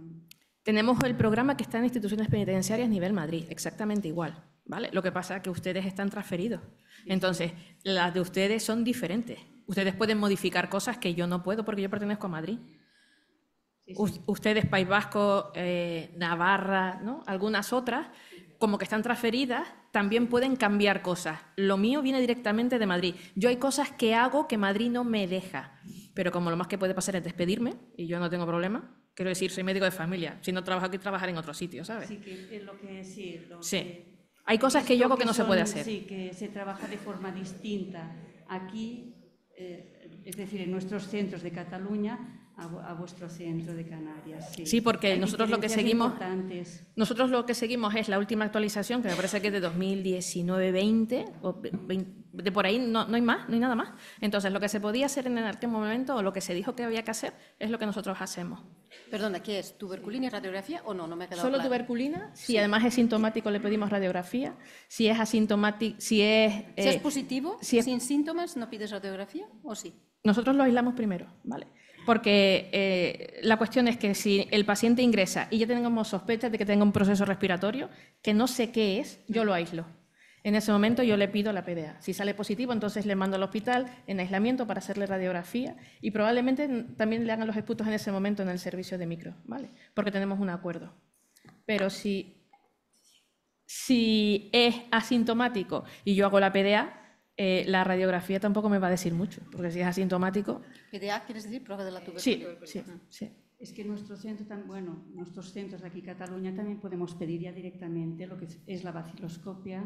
Tenemos el programa que está en instituciones penitenciarias nivel Madrid, exactamente igual, ¿vale? Lo que pasa es que ustedes están transferidos. Entonces, las de ustedes son diferentes. Ustedes pueden modificar cosas que yo no puedo porque yo pertenezco a Madrid. Sí. Ustedes, País Vasco, Navarra, ¿no? Algunas otras, como que están transferidas, también pueden cambiar cosas. Lo mío viene directamente de Madrid. Yo hay cosas que hago que Madrid no me deja, pero como lo más que puede pasar es despedirme, y yo no tengo problema, quiero decir, soy médico de familia, si no trabajo aquí, trabajar en otro sitio, ¿sabes? Sí, que es lo que sí. Hay cosas que yo hago que no se puede hacer. Sí, que se trabaja de forma distinta. Aquí, es decir, en nuestros centros de Cataluña, a vuestro centro de Canarias. Sí, porque nosotros lo que seguimos es la última actualización, que me parece que es de 2019-20, o de por ahí no hay más, no hay nada más. Entonces, lo que se podía hacer en aquel momento, o lo que se dijo que había que hacer, es lo que nosotros hacemos. Perdona, ¿qué es? ¿Tuberculina y radiografía o no? No me ha quedado Solo claro. Tuberculina, si además es sintomático le pedimos radiografía, si es asintomático, si es positivo, sin síntomas, ¿no pides radiografía o sí? Nosotros lo aislamos primero, ¿vale? Porque la cuestión es que si el paciente ingresa y ya tenemos sospechas de que tenga un proceso respiratorio, que no sé qué es, yo lo aíslo. En ese momento yo le pido la PDA. Si sale positivo, entonces le mando al hospital en aislamiento para hacerle radiografía y probablemente también le hagan los esputos en ese momento en el servicio de micro, ¿vale? Porque tenemos un acuerdo. Pero si es asintomático y yo hago la PDA, la radiografía tampoco me va a decir mucho, porque si es asintomático... ¿PDA quieres decir? Prueba de la tuberculosis. Sí. Es que nuestros centros de aquí Cataluña también podemos pedir ya directamente lo que es la baciloscopia,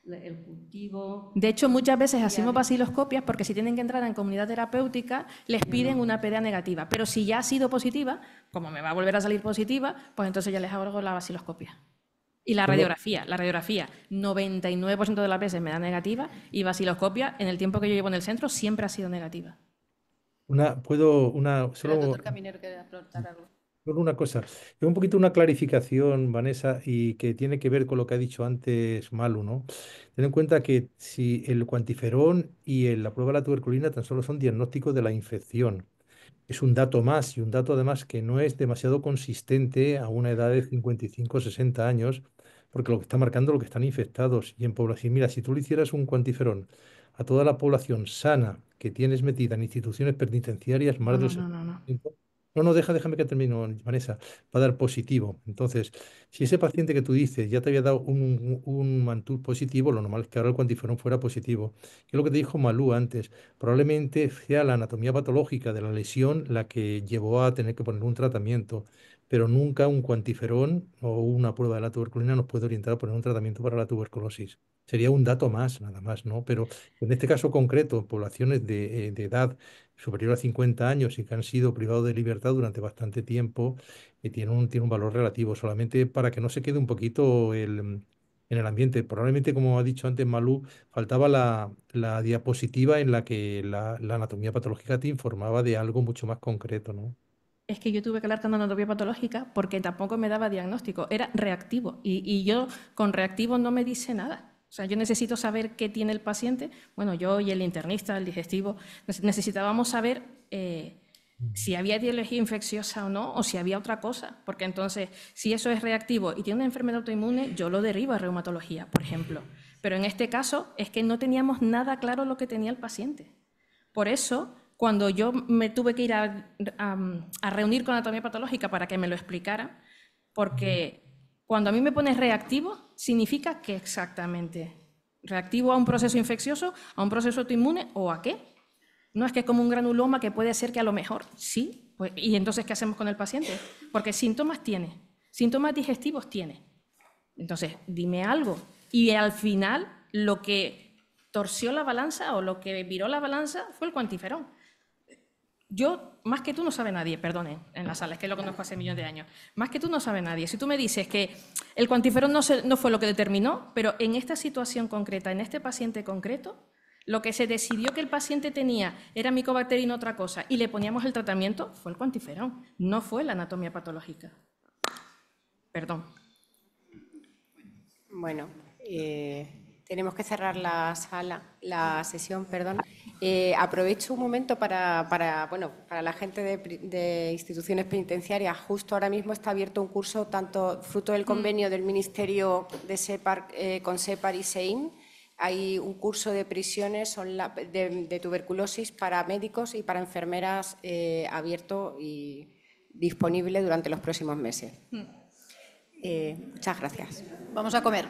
el cultivo... De hecho, muchas veces hacemos baciloscopias porque si tienen que entrar en comunidad terapéutica les piden una PDA negativa, pero si ya ha sido positiva, como me va a volver a salir positiva, pues entonces ya les hago la baciloscopia. Y la radiografía, 99% de las veces me da negativa y vaciloscopia, en el tiempo que yo llevo en el centro, siempre ha sido negativa. Pero el doctor Caminero quiere aportar algo. Solo una cosa, un poquito una clarificación, Vanessa, y que tiene que ver con lo que ha dicho antes Malu, ¿no? Ten en cuenta que si el cuantiferón y la prueba de la tuberculina tan solo son diagnósticos de la infección. Es un dato más y un dato además que no es demasiado consistente a una edad de 55 o 60 años, porque lo que está marcando es lo que están infectados. Y en población, mira, si tú le hicieras un cuantiferón a toda la población sana que tienes metida en instituciones penitenciarias, más del 70%. No, déjame que termine, Vanessa. Va a dar positivo. Entonces, si ese paciente que tú dices ya te había dado un mantul positivo, lo normal es que ahora el cuantiferón fuera positivo. Que es lo que te dijo Malú antes. Probablemente sea la anatomía patológica de la lesión la que llevó a tener que poner un tratamiento, pero nunca un cuantiferón o una prueba de la tuberculina nos puede orientar a poner un tratamiento para la tuberculosis. Sería un dato más, nada más, ¿no? Pero en este caso concreto, en poblaciones de edad superior a 50 años y que han sido privados de libertad durante bastante tiempo, tiene un valor relativo, solamente para que no se quede un poquito en el ambiente. Probablemente, como ha dicho antes Malú, faltaba la diapositiva en la que la anatomía patológica te informaba de algo mucho más concreto, ¿no? Es que yo tuve que hablar con anatomía patológica porque tampoco me daba diagnóstico, era reactivo y yo con reactivo no me dice nada. O sea, yo necesito saber qué tiene el paciente. Bueno, yo y el internista, el digestivo, necesitábamos saber si había etiología infecciosa o no, o si había otra cosa. Porque entonces, si eso es reactivo y tiene una enfermedad autoinmune, yo lo derivo a reumatología, por ejemplo. Pero en este caso es que no teníamos nada claro lo que tenía el paciente. Por eso, cuando yo me tuve que ir a reunir con anatomía patológica para que me lo explicara, porque cuando a mí me pones reactivo, significa que exactamente reactivo a un proceso infeccioso, a un proceso autoinmune o a qué. No es que es como un granuloma que puede ser que a lo mejor sí, pues, y entonces ¿qué hacemos con el paciente? Porque síntomas tiene, síntomas digestivos tiene. Entonces, dime algo. Y al final, lo que torció la balanza o lo que viró la balanza fue el cuantiferón. Yo, más que tú, no sabe nadie, perdone, en la sala, es que lo conozco hace millones de años. Más que tú, no sabe nadie. Si tú me dices que el cuantiferón no fue lo que determinó, pero en esta situación concreta, en este paciente concreto, lo que se decidió que el paciente tenía era micobacteria y no otra cosa, y le poníamos el tratamiento, fue el cuantiferón, no fue la anatomía patológica. Perdón. Bueno, tenemos que cerrar la sesión, perdón. Aprovecho un momento para la gente de instituciones penitenciarias. Justo ahora mismo está abierto un curso, tanto fruto del convenio del Ministerio de SEPAR, con SEPAR y SEIN. Hay un curso de prisiones de tuberculosis para médicos y para enfermeras abierto y disponible durante los próximos meses. Muchas gracias. Vamos a comer.